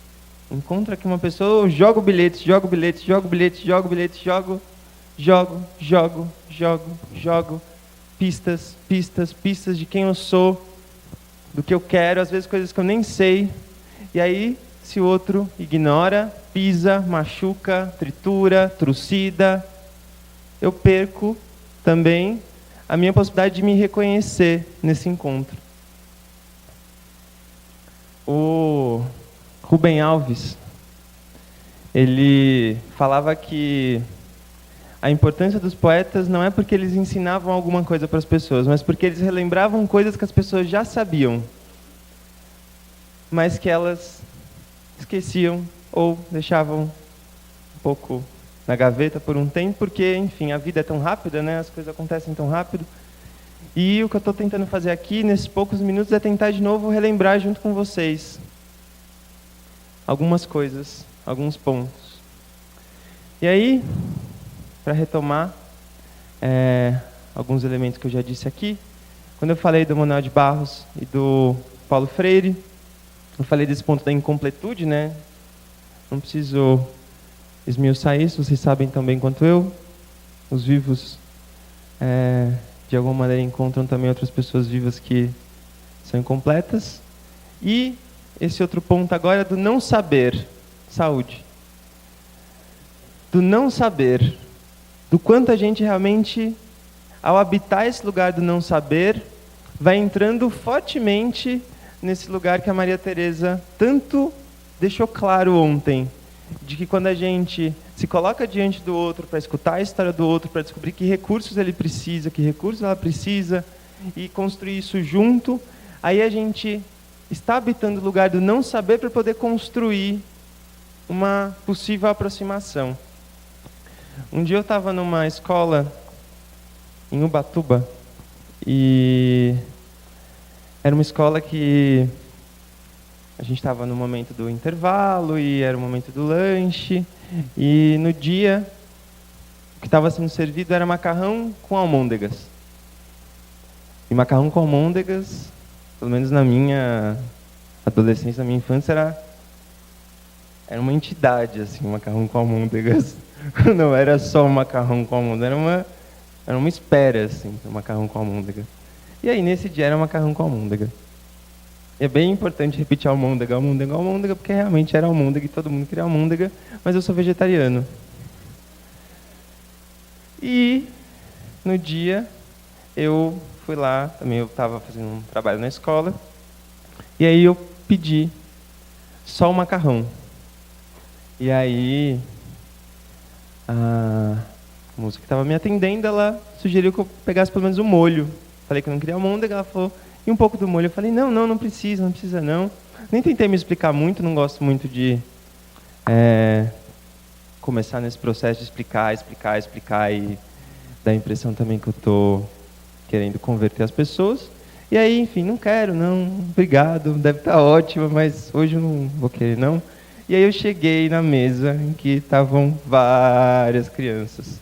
Encontra aqui uma pessoa, eu jogo bilhetes, jogo bilhetes, jogo bilhetes, jogo bilhetes, jogo. Pistas, pistas, pistas de quem eu sou, do que eu quero, às vezes coisas que eu nem sei. E aí, se o outro ignora, pisa, machuca, tritura, trucida, eu perco também a minha possibilidade de me reconhecer nesse encontro. O Rubem Alves, ele falava que a importância dos poetas não é porque eles ensinavam alguma coisa para as pessoas, mas porque eles relembravam coisas que as pessoas já sabiam, mas que elas esqueciam ou deixavam um pouco na gaveta por um tempo, porque, enfim, a vida é tão rápida, né? As coisas acontecem tão rápido. E o que eu estou tentando fazer aqui, nesses poucos minutos, é tentar de novo relembrar junto com vocês algumas coisas, alguns pontos. E aí, para retomar alguns elementos que eu já disse aqui, quando eu falei do Manuel de Barros e do Paulo Freire, eu falei desse ponto da incompletude, né? Não preciso esmiuçar isso, vocês sabem tão bem quanto eu. Os vivos, de alguma maneira, encontram também outras pessoas vivas que são incompletas. E esse outro ponto agora do não saber, saúde. Do não saber, do quanto a gente realmente, ao habitar esse lugar do não saber, vai entrando fortemente nesse lugar que a Maria Teresa tanto deixou claro ontem, de que quando a gente se coloca diante do outro para escutar a história do outro, para descobrir que recursos ele precisa, que recursos ela precisa, e construir isso junto, aí a gente está habitando o lugar do não saber para poder construir uma possível aproximação. Um dia eu estava numa escola em Ubatuba, e era uma escola que a gente estava no momento do intervalo e era o momento do lanche, e no dia o que estava sendo servido era macarrão com almôndegas. E macarrão com almôndegas, pelo menos na minha adolescência, na minha infância, era uma entidade, assim, macarrão com almôndegas. Não era só um macarrão com almôndega, era uma espera, assim, do macarrão com almôndega. E aí, nesse dia, era macarrão com almôndega. E é bem importante repetir almôndega, almôndega, almôndega, porque realmente era almôndega e todo mundo queria almôndega, mas eu sou vegetariano. E, no dia, eu fui lá, também eu estava fazendo um trabalho na escola, e aí eu pedi só o macarrão. E aí, a moça que estava me atendendo, ela sugeriu que eu pegasse pelo menos o molho. Falei que eu não queria almôndega, ela falou, e um pouco do molho. Eu falei, não precisa não. Nem tentei me explicar muito, não gosto muito de começar nesse processo de explicar, e dar a impressão também que eu estou querendo converter as pessoas. E aí, enfim, não quero, não, obrigado, deve estar ótimo, mas hoje eu não vou querer, não. E aí eu cheguei na mesa em que estavam várias crianças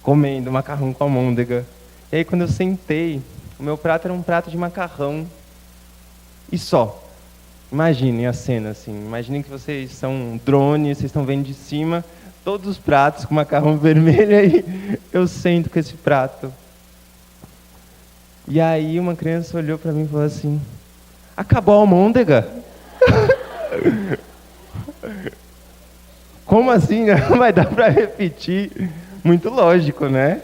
comendo macarrão com almôndega. E aí quando eu sentei, o meu prato era um prato de macarrão e só. Imaginem a cena, assim. Imaginem que vocês são um drone, vocês estão vendo de cima todos os pratos com macarrão vermelho, e eu sento com esse prato. E aí uma criança olhou para mim e falou assim, acabou a almôndega? Como assim? Não vai dar para repetir? Muito lógico, né?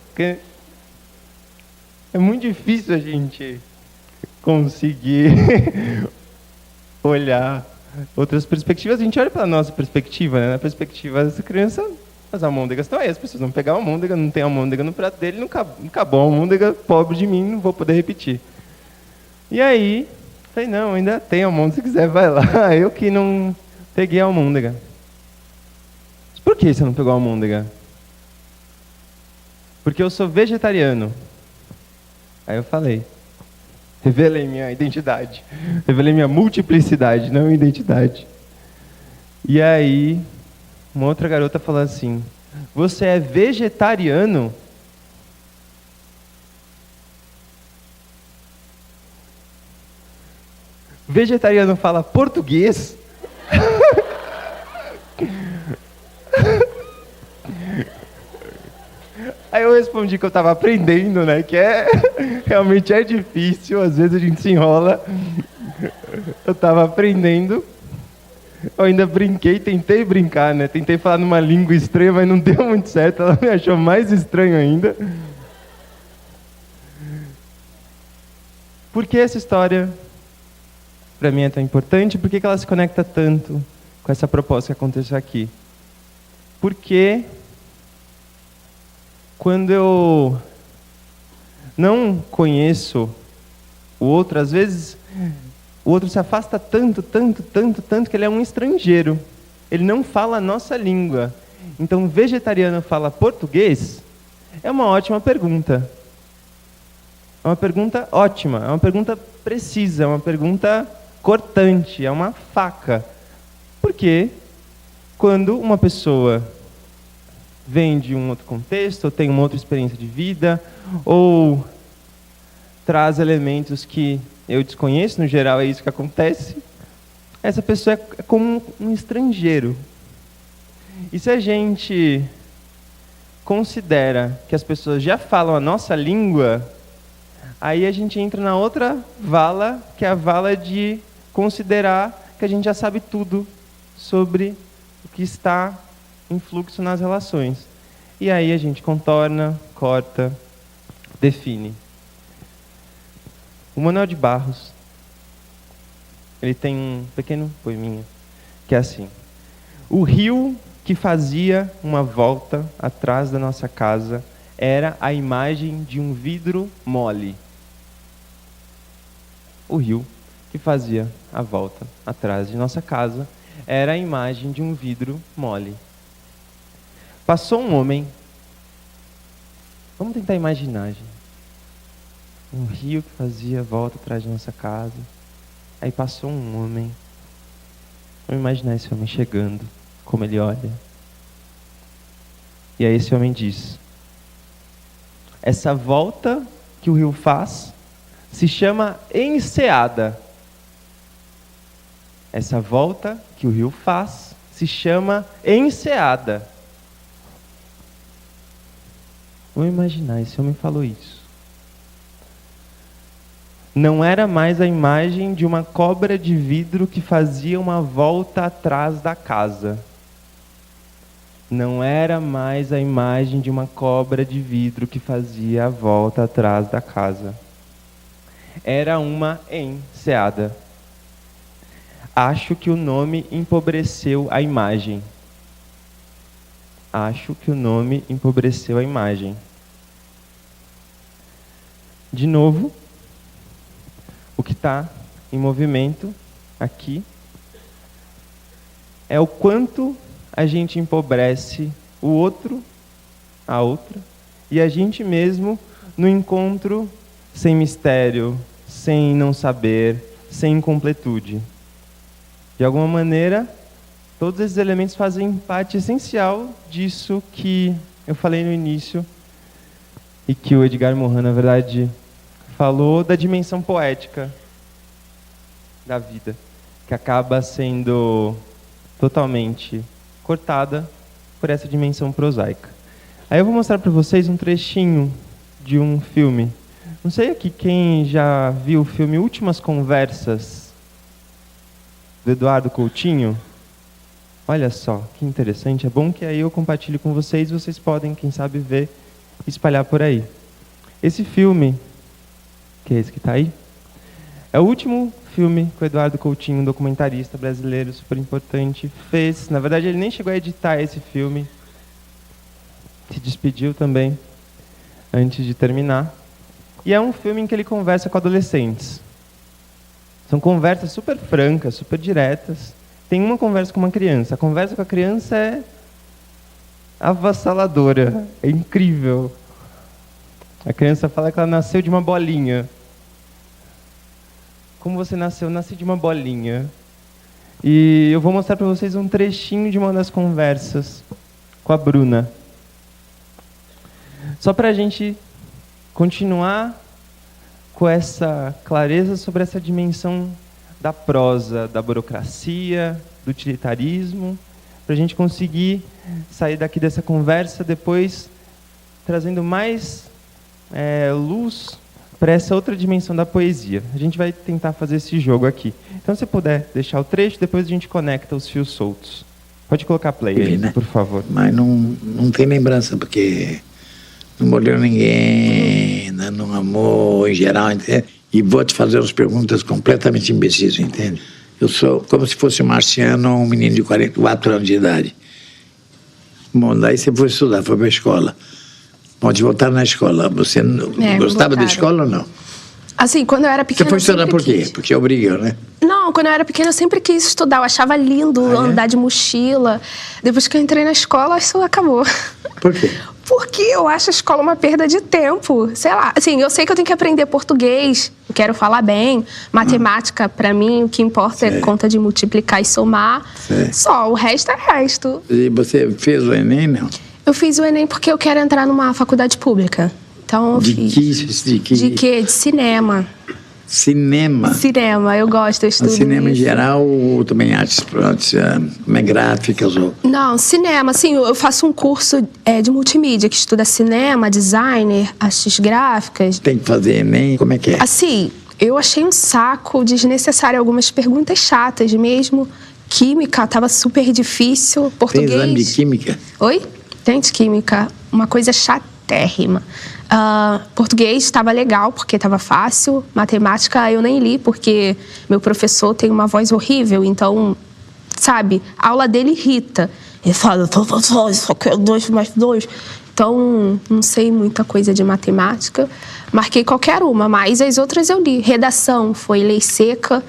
Porque é muito difícil a gente conseguir olhar outras perspectivas. A gente olha pela nossa perspectiva, né? Na perspectiva dessa criança, as almôndegas estão aí, as pessoas vão pegar a almôndega, não tem almôndega no prato dele, não acabou a almôndega, pobre de mim, não vou poder repetir. E aí, falei, não, ainda tem almôndega, se quiser vai lá. Eu que não peguei a almôndega. Mas por que você não pegou a almôndega? Porque eu sou vegetariano. Aí eu falei, revelei minha identidade, revelei minha multiplicidade, não identidade. E aí, uma outra garota falou assim, você é vegetariano? Vegetariano fala português? Aí eu respondi que eu estava aprendendo, né? Que realmente é difícil, às vezes a gente se enrola. Eu estava aprendendo. Eu ainda brinquei, tentei brincar, né? Tentei falar numa língua estranha, mas não deu muito certo. Ela me achou mais estranho ainda. Por que essa história, para mim, é tão importante? Por que ela se conecta tanto com essa proposta que aconteceu aqui? Porque quando eu não conheço o outro, às vezes o outro se afasta tanto que ele é um estrangeiro. Ele não fala a nossa língua. Então, o vegetariano fala português? É uma ótima pergunta. É uma pergunta ótima, é uma pergunta precisa, é uma pergunta cortante, é uma faca. Porque quando uma pessoa vem de um outro contexto, ou tem uma outra experiência de vida, ou traz elementos que eu desconheço, no geral é isso que acontece, essa pessoa é como um estrangeiro. E se a gente considera que as pessoas já falam a nossa língua, aí a gente entra na outra vala, que é a vala de considerar que a gente já sabe tudo sobre o que está em fluxo nas relações. E aí a gente contorna, corta, define. O Manuel de Barros, ele tem um pequeno poeminha, que é assim: o rio que fazia uma volta atrás da nossa casa era a imagem de um vidro mole. O rio que fazia a volta atrás de nossa casa era a imagem de um vidro mole. Passou um homem. Vamos tentar imaginar, gente. Um rio que fazia a volta atrás de nossa casa. Aí passou um homem. Vamos imaginar esse homem chegando, como ele olha. E aí esse homem diz: essa volta que o rio faz se chama enseada. Essa volta que o rio faz se chama enseada. Vamos imaginar, esse homem falou isso. Não era mais a imagem de uma cobra de vidro que fazia uma volta atrás da casa. Não era mais a imagem de uma cobra de vidro que fazia a volta atrás da casa. Era uma enseada. Acho que o nome empobreceu a imagem. Acho que o nome empobreceu a imagem. De novo, o que está em movimento aqui é o quanto a gente empobrece o outro, a outra, e a gente mesmo no encontro sem mistério, sem não saber, sem incompletude. De alguma maneira, todos esses elementos fazem parte essencial disso que eu falei no início e que o Edgar Morin, na verdade, falou da dimensão poética da vida, que acaba sendo totalmente cortada por essa dimensão prosaica. Aí eu vou mostrar para vocês um trechinho de um filme. Não sei aqui quem já viu o filme Últimas Conversas, do Eduardo Coutinho. Olha só, que interessante. É bom que aí eu compartilho com vocês, vocês podem, quem sabe, ver e espalhar por aí. Esse filme, que é esse que está aí, é o último filme que o Eduardo Coutinho, um documentarista brasileiro super importante, fez. Na verdade, ele nem chegou a editar esse filme. Se despediu também, antes de terminar. E é um filme em que ele conversa com adolescentes. São conversas super francas, super diretas. Tem uma conversa com uma criança. A conversa com a criança é avassaladora, é incrível. A criança fala que ela nasceu de uma bolinha. Como você nasceu? Eu nasci de uma bolinha. E eu vou mostrar para vocês um trechinho de uma das conversas com a Bruna. Só para a gente continuar com essa clareza sobre essa dimensão da prosa, da burocracia, do utilitarismo, para a gente conseguir sair daqui dessa conversa depois trazendo mais luz para essa outra dimensão da poesia. A gente vai tentar fazer esse jogo aqui. Então, se puder deixar o trecho, depois a gente conecta os fios soltos. Pode colocar play aí, né? Por favor. Mas não tem lembrança, porque não molhou ninguém, não amou em geral, entende? E vou te fazer umas perguntas completamente imbecis, entende? Eu sou como se fosse um marciano ou um menino de 44 anos de idade. Bom, daí você foi estudar, foi para a escola. Pode voltar na escola. Você gostava da escola ou não? Assim, quando eu era pequena... Você foi estudar por quê? Quis. Porque obrigam, né? Não, quando eu era pequena eu sempre quis estudar. Eu achava lindo andar de mochila. Depois que eu entrei na escola, isso acabou. Por quê? Porque eu acho a escola uma perda de tempo. Sei lá, assim, eu sei que eu tenho que aprender português, eu quero falar bem. Matemática, pra mim, o que importa é conta de multiplicar e somar. Só, o resto é resto. E você fez o Enem, não? Eu fiz o Enem porque eu quero entrar numa faculdade pública. Então eu fiz. De quê? De cinema. Cinema? Cinema, eu gosto, eu estudo cinema isso. em geral ou também artes gráficas? Ou... Não, cinema. Assim, eu faço um curso de multimídia que estuda cinema, designer, artes gráficas. Tem que fazer Enem? Como é que é? Assim, eu achei um saco desnecessário, algumas perguntas chatas mesmo. Química estava super difícil. Português... Tem exame de química? Oi? Tem de química. Uma coisa chatérrima. Português estava legal, porque estava fácil. Matemática eu nem li, porque meu professor tem uma voz horrível. Então, sabe, a aula dele irrita. Ele fala, só que 2 mais 2. Então, não sei muita coisa de matemática. Marquei qualquer uma, mas as outras eu li. Redação foi lei seca.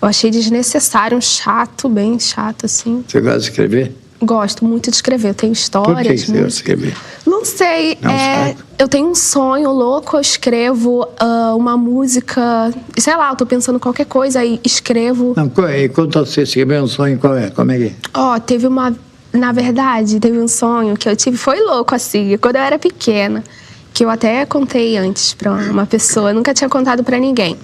Eu achei desnecessário, chato, bem chato, assim. Você gosta de escrever? Gosto muito de escrever. Eu tenho histórias. Por que você gosta de escrever? Não sei. Eu tenho um sonho louco, eu escrevo uma música. Sei lá, eu tô pensando qualquer coisa e escrevo. Não, quando você escreveu um sonho, qual é? Como é que é? Teve uma... Na verdade, teve um sonho que eu tive. Foi louco, assim, quando eu era pequena. Que eu até contei antes pra uma pessoa. Eu nunca tinha contado pra ninguém.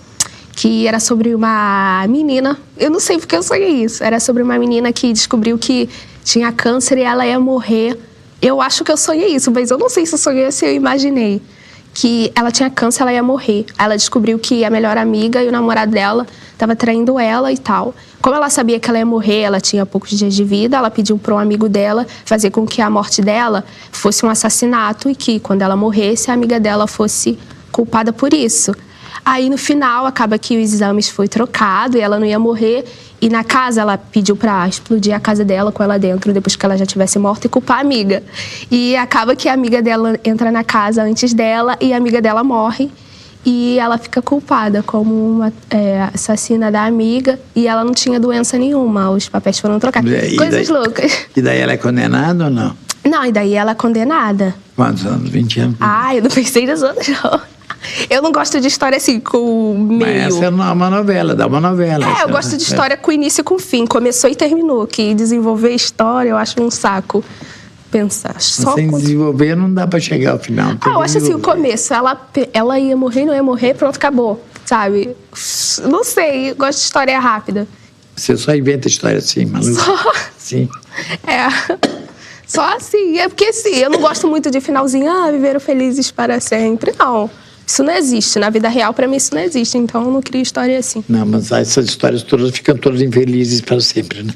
Que era sobre uma menina. Eu não sei porque eu sonhei isso. Era sobre uma menina que descobriu que tinha câncer e ela ia morrer. Eu acho que eu sonhei isso, mas eu não sei se eu sonhei ou se eu imaginei. Que ela tinha câncer, ela ia morrer. Ela descobriu que a melhor amiga e o namorado dela estava traindo ela e tal. Como ela sabia que ela ia morrer, ela tinha poucos dias de vida, ela pediu para um amigo dela fazer com que a morte dela fosse um assassinato e que, quando ela morresse, a amiga dela fosse culpada por isso. Aí, no final, acaba que os exames foi trocado e ela não ia morrer. E na casa, ela pediu pra explodir a casa dela com ela dentro, depois que ela já tivesse morta, e culpar a amiga. E acaba que a amiga dela entra na casa antes dela e a amiga dela morre. E ela fica culpada como uma assassina da amiga. E ela não tinha doença nenhuma, os papéis foram trocados. Coisas loucas. E daí ela é condenada ou não? Não, e daí ela é condenada. Quantos anos? 20 anos? Eu não pensei nos outros, não. Eu não gosto de história assim, com meio... Mas essa é uma novela, dá uma novela. Eu gosto de história com início e com fim. Começou e terminou. Que desenvolver história, eu acho um saco pensar. Só sem desenvolver não dá pra chegar ao final. Eu acho assim, o começo. Ela ia morrer, não ia morrer, pronto, acabou. Sabe? Não sei, eu gosto de história rápida. Você só inventa história assim, maluco? Sim. Só assim. É porque assim, eu não gosto muito de finalzinho, viveram felizes para sempre. Não. Isso não existe. Na vida real, pra mim, isso não existe. Então, eu não crio história assim. Não, mas essas histórias todas ficam todas infelizes para sempre, né?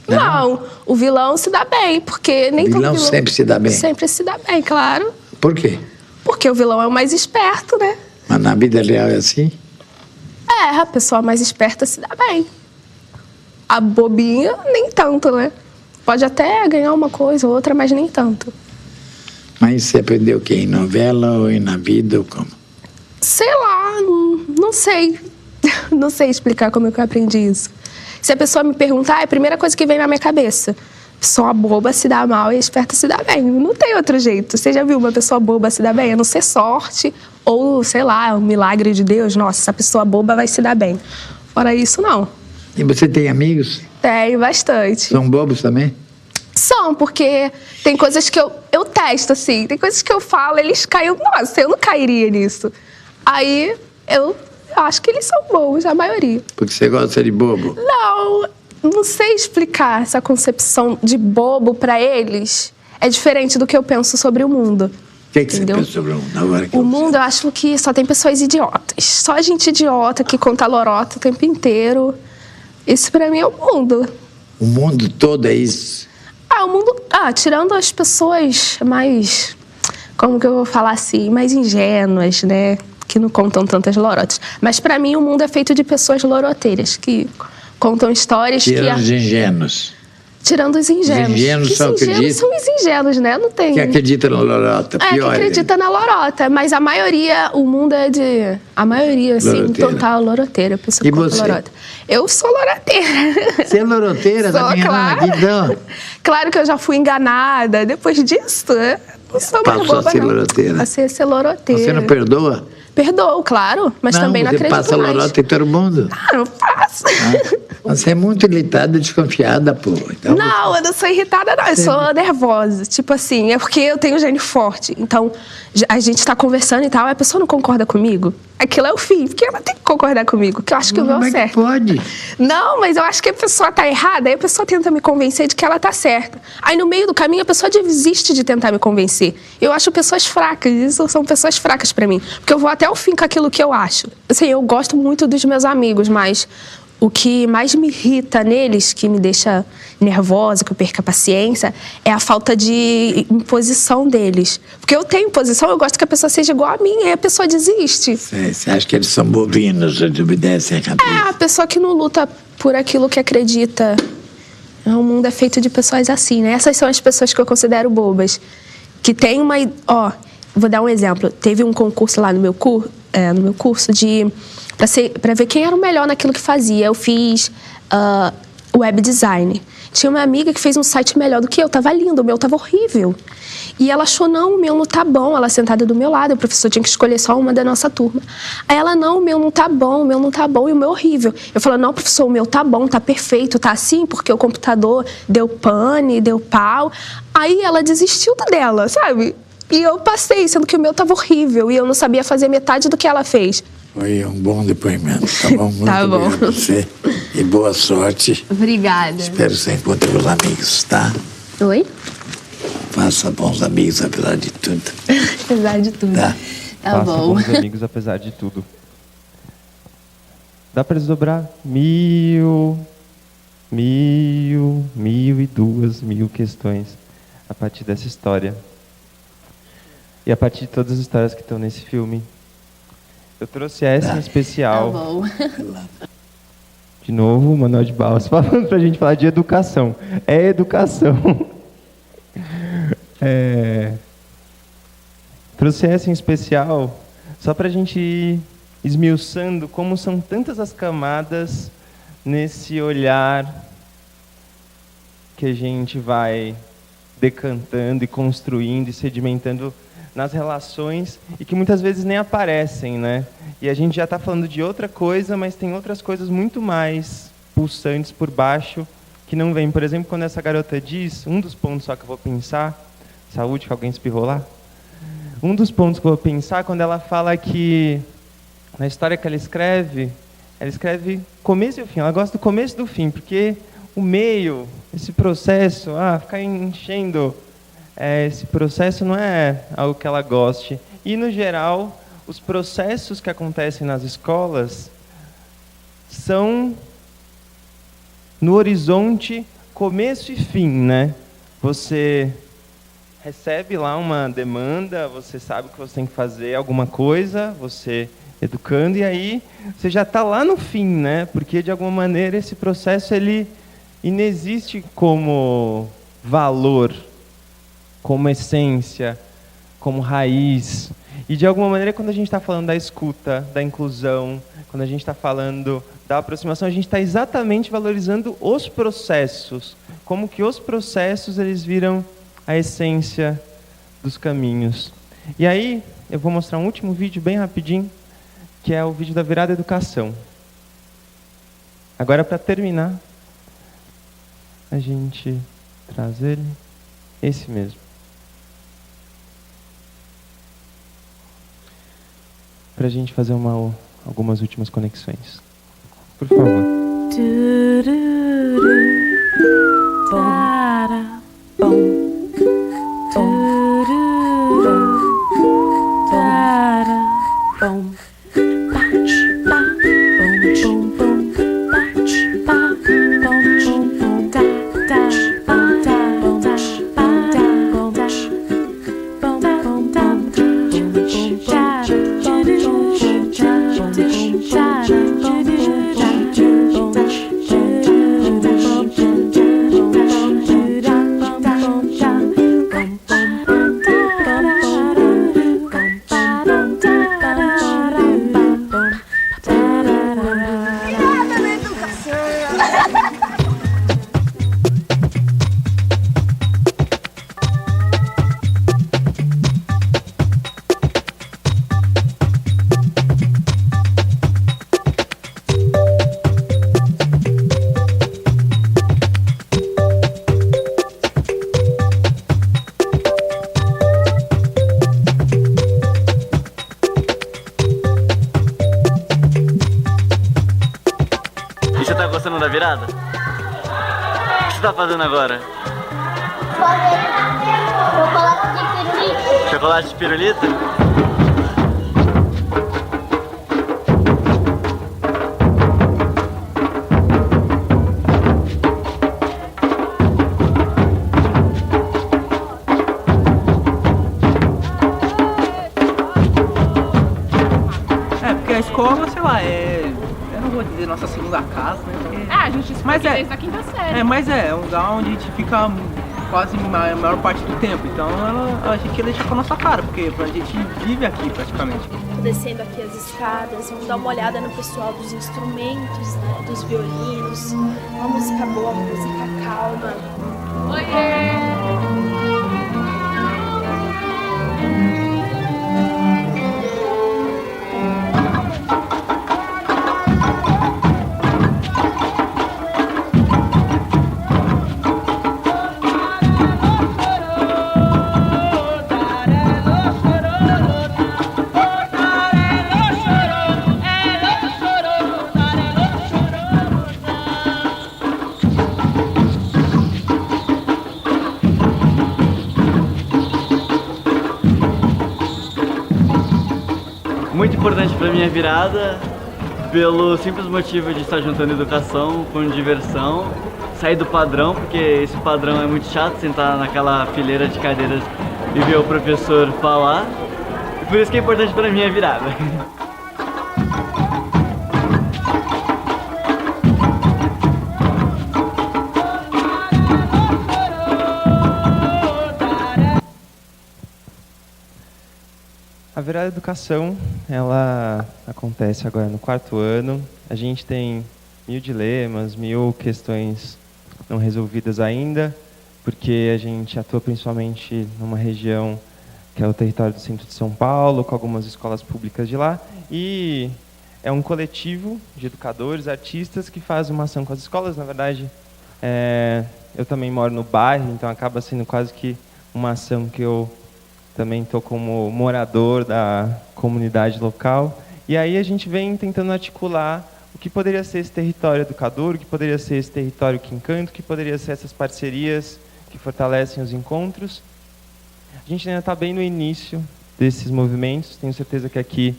Não, o vilão se dá bem, porque nem todo vilão sempre se dá bem. Sempre se dá bem, claro. Por quê? Porque o vilão é o mais esperto, né? Mas na vida real é assim? A pessoa mais esperta se dá bem. A bobinha, nem tanto, né? Pode até ganhar uma coisa ou outra, mas nem tanto. Mas você aprendeu o quê? Em novela ou na vida ou como? Sei lá, não sei. Não sei explicar como é que eu aprendi isso. Se a pessoa me perguntar, é a primeira coisa que vem na minha cabeça. Pessoa boba se dá mal e a esperta se dá bem. Não tem outro jeito. Você já viu uma pessoa boba se dar bem? A não ser sorte ou, sei lá, um milagre de Deus. Nossa, essa pessoa boba vai se dar bem. Fora isso, não. E você tem amigos? Tenho, bastante. São bobos também? São, porque tem coisas que eu testo, assim. Tem coisas que eu falo, eles caem. Nossa, eu não cairia nisso. Aí, eu acho que eles são bobos, a maioria. Porque você gosta de bobo? Não sei explicar essa concepção de bobo pra eles. É diferente do que eu penso sobre o mundo. O que você pensa sobre o mundo agora? O mundo, eu acho que só tem pessoas idiotas. Só gente idiota que conta lorota o tempo inteiro. Isso pra mim é o mundo. O mundo todo é isso? O mundo... tirando as pessoas mais... Como que eu vou falar assim? Mais ingênuas, né? Que não contam tantas lorotas. Mas pra mim o mundo é feito de pessoas loroteiras. Que contam histórias Tirando os ingênuos. Tirando os ingênuos. Os ingênuos são acreditam. São os ingênuos, né? Não tem. Que acredita na lorota. Que acredita na lorota. Mas a maioria, o mundo é de... A maioria, assim, Loroteira. Total loroteira. A pessoa E compra você? lorota. Eu sou loroteira. Você é loroteira da Sou, minha claro. então. Claro que eu já fui enganada. Depois disso, não sou mais Passou a boba, ser não. loroteira. Passei a ser loroteira. Você não perdoa? Perdoo, claro. Mas também não você acredito passa mais. lorota em todo mundo. Ah, não faço. Você é muito irritada e desconfiada, pô. Então, Não, eu não sou irritada, não. Eu sou nervosa. Tipo assim, é porque eu tenho gene forte. Então, a gente tá conversando e tal, a pessoa não concorda comigo. Aquilo é o fim, porque ela tem que concordar comigo, que eu acho que o meu como é é que certo. pode? Não, mas eu acho que a pessoa tá errada, aí a pessoa tenta me convencer de que ela tá certa. Aí no meio do caminho a pessoa desiste de tentar me convencer. Eu acho pessoas fracas, isso são pessoas fracas pra mim. Porque eu vou até o fim com aquilo que eu acho. Assim, eu gosto muito dos meus amigos, mas o que mais me irrita neles, que me deixa nervosa, que eu perco a paciência, é a falta de imposição deles. Porque eu tenho posição, eu gosto que a pessoa seja igual a mim, aí a pessoa desiste. Você acha que eles são bovinos, eles obedecem a cabeça? É, a pessoa que não luta por aquilo que acredita. O mundo é feito de pessoas assim, né? Essas são as pessoas que eu considero bobas. Que tem uma... Ó, vou dar um exemplo. Teve um concurso lá no meu curso de... Para ver quem era o melhor naquilo que fazia. Eu fiz web design. Tinha uma amiga que fez um site melhor do que eu. Tava lindo, o meu tava horrível. E ela achou, não, o meu não tá bom. Ela sentada do meu lado, o professor tinha que escolher só uma da nossa turma. Aí ela, não, o meu não tá bom, o meu não tá bom e o meu é horrível. Eu falei, não, professor, o meu tá bom, tá perfeito, tá assim, porque o computador deu pane, deu pau. Aí ela desistiu dela, sabe? E eu passei, sendo que o meu tava horrível e eu não sabia fazer metade do que ela fez. Foi um bom depoimento, tá bom? Muito Tá bom. obrigado a você e boa sorte. Obrigada. Espero que você encontre os amigos, tá? Oi? Faça bons amigos, apesar de tudo. Apesar de tudo. Tá? Tá Faça bom. bons amigos apesar de tudo. Dá para desdobrar 1.000, 1.002, 1.000 questões a partir dessa história. E a partir de todas as histórias que estão nesse filme. Eu trouxe essa em especial. Tá bom. De novo, o Manuel de Barros falando pra gente falar de educação. É educação. Trouxe essa em especial só pra gente ir esmiuçando como são tantas as camadas nesse olhar que a gente vai decantando e construindo e sedimentando nas relações e que muitas vezes nem aparecem, né? E a gente já está falando de outra coisa, mas tem outras coisas muito mais pulsantes por baixo que não vêm. Por exemplo, quando essa garota diz, um dos pontos só que eu vou pensar, saúde, que alguém espirrou lá? Um dos pontos que eu vou pensar quando ela fala que na história que ela escreve começo e o fim. Ela gosta do começo e do fim, porque o meio, esse processo, ficar enchendo... esse processo não é algo que ela goste. E, no geral, os processos que acontecem nas escolas são no horizonte começo e fim, né? Você recebe lá uma demanda, você sabe que você tem que fazer alguma coisa, você educando, e aí você já está lá no fim, né? Porque, de alguma maneira, esse processo ele inexiste como valor, como essência, como raiz. E, de alguma maneira, quando a gente está falando da escuta, da inclusão, quando a gente está falando da aproximação, a gente está exatamente valorizando os processos, como que os processos eles viram a essência dos caminhos. E aí, eu vou mostrar um último vídeo bem rapidinho, que é o vídeo da virada educação. Agora, para terminar, a gente traz ele, esse mesmo. Para a gente fazer algumas últimas conexões. Por favor. E você tá gostando da virada? O que você tá fazendo agora? Chocolate de pirulito? Porque a escola, sei lá, eu não vou dizer nossa segunda casa, né? Porque... a gente estuda desde a quinta série. Mas é um lugar onde a gente fica quase a maior parte do tempo. Então a gente deixa com a nossa cara, porque a gente vive aqui praticamente. Tô descendo aqui as escadas, vamos dar uma olhada no pessoal dos instrumentos, né, dos violinos. Uma música boa, uma música calma. Oiê! Muito importante para minha virada, pelo simples motivo de estar juntando educação com diversão, sair do padrão, porque esse padrão é muito chato, sentar naquela fileira de cadeiras e ver o professor falar. E por isso que é importante para minha virada. A virada da educação, ela acontece agora no 4º ano. A gente tem 1000 dilemas, 1000 questões não resolvidas ainda, porque a gente atua principalmente numa região que é o território do centro de São Paulo, com algumas escolas públicas de lá, e é um coletivo de educadores, artistas, que faz uma ação com as escolas. Na verdade, eu também moro no bairro, então acaba sendo quase que uma ação que eu também estou como morador da comunidade local. E aí a gente vem tentando articular o que poderia ser esse território educador, o que poderia ser esse território que encanta, o que poderia ser essas parcerias que fortalecem os encontros. A gente ainda está bem no início desses movimentos. Tenho certeza que aqui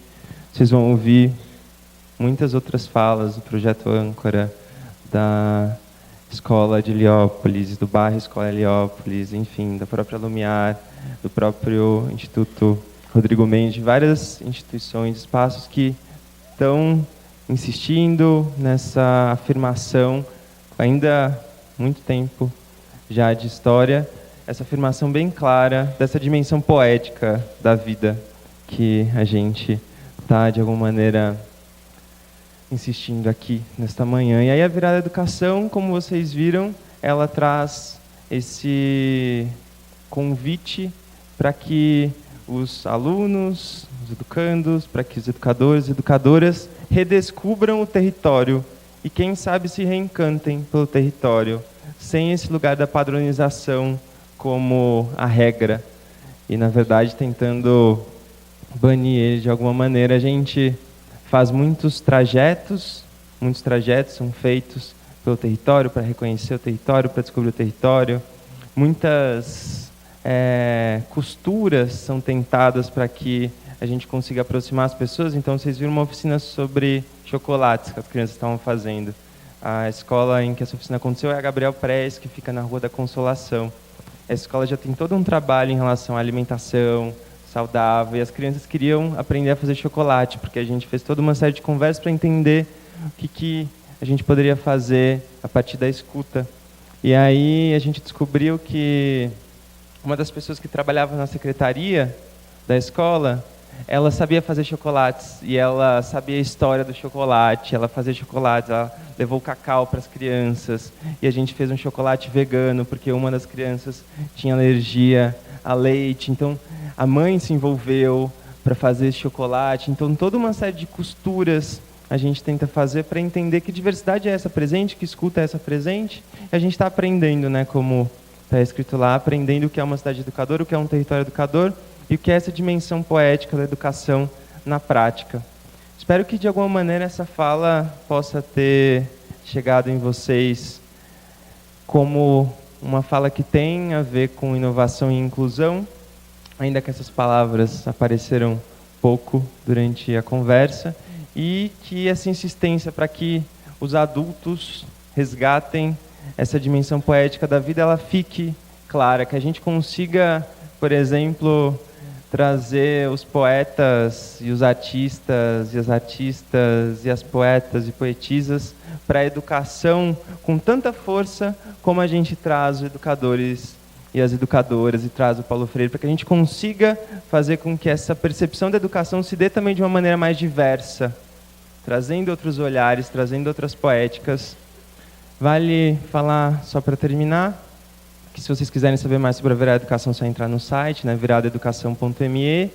vocês vão ouvir muitas outras falas do Projeto Âncora, da Escola de Heliópolis, do bairro Escola Heliópolis, enfim, da própria Lumiar, do próprio Instituto Rodrigo Mendes, várias instituições, espaços que estão insistindo nessa afirmação, ainda muito tempo já de história, essa afirmação bem clara dessa dimensão poética da vida que a gente está, de alguma maneira, insistindo aqui nesta manhã. E aí a virada da educação, como vocês viram, ela traz esse convite para que os alunos, os educandos, para que os educadores e educadoras redescubram o território e, quem sabe, se reencantem pelo território, sem esse lugar da padronização como a regra. E, na verdade, tentando banir ele de alguma maneira. A gente faz muitos trajetos são feitos pelo território, para reconhecer o território, para descobrir o território. Muitas costuras são tentadas para que a gente consiga aproximar as pessoas. Então, vocês viram uma oficina sobre chocolates que as crianças estavam fazendo. A escola em que essa oficina aconteceu é a Gabriel Press, que fica na Rua da Consolação. Essa escola já tem todo um trabalho em relação à alimentação saudável, e as crianças queriam aprender a fazer chocolate, porque a gente fez toda uma série de conversas para entender o que a gente poderia fazer a partir da escuta. E aí a gente descobriu que uma das pessoas que trabalhava na secretaria da escola, ela sabia fazer chocolates, e ela sabia a história do chocolate, ela fazia chocolates, ela levou cacau para as crianças, e a gente fez um chocolate vegano, porque uma das crianças tinha alergia a leite. Então a mãe se envolveu para fazer esse chocolate. Então toda uma série de costuras a gente tenta fazer para entender que diversidade é essa presente, que escuta é essa presente. E a gente está aprendendo, né, como está escrito lá, aprendendo o que é uma cidade educadora, o que é um território educador e o que é essa dimensão poética da educação na prática. Espero que, de alguma maneira, essa fala possa ter chegado em vocês como uma fala que tem a ver com inovação e inclusão, ainda que essas palavras apareceram pouco durante a conversa, e que essa insistência para que os adultos resgatem essa dimensão poética da vida, ela fique clara, que a gente consiga, por exemplo, trazer os poetas e os artistas e as artistas e as poetas e poetisas para a educação com tanta força como a gente traz os educadores e as educadoras e traz o Paulo Freire, para que a gente consiga fazer com que essa percepção da educação se dê também de uma maneira mais diversa, trazendo outros olhares, trazendo outras poéticas. Vale falar, só para terminar, que se vocês quiserem saber mais sobre a Virada Educação, é só entrar no site, né, viradaeducação.me.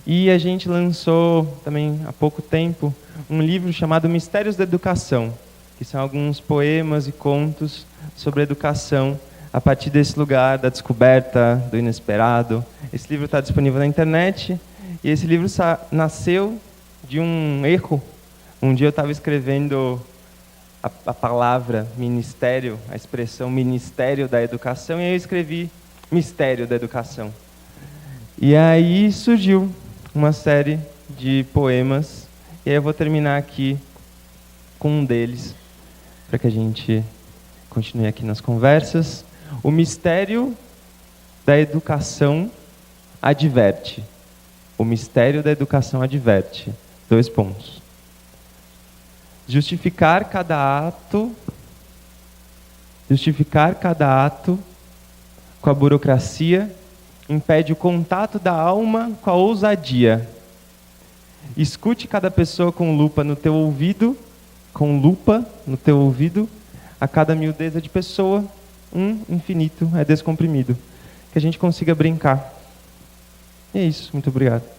E a gente lançou também há pouco tempo um livro chamado Mistérios da Educação, que são alguns poemas e contos sobre a educação a partir desse lugar da descoberta, do inesperado. Esse livro está disponível na internet e esse livro nasceu de um erro. Um dia eu estava escrevendo a palavra ministério, a expressão Ministério da Educação, e aí eu escrevi Mistério da Educação. E aí surgiu uma série de poemas, e aí eu vou terminar aqui com um deles, para que a gente continue aqui nas conversas. O mistério da educação adverte. O mistério da educação adverte. 2 pontos. Justificar cada ato com a burocracia impede o contato da alma com a ousadia. Escute cada pessoa com lupa no teu ouvido, a cada miudeza de pessoa, um infinito é descomprimido. Que a gente consiga brincar. E é isso, muito obrigado.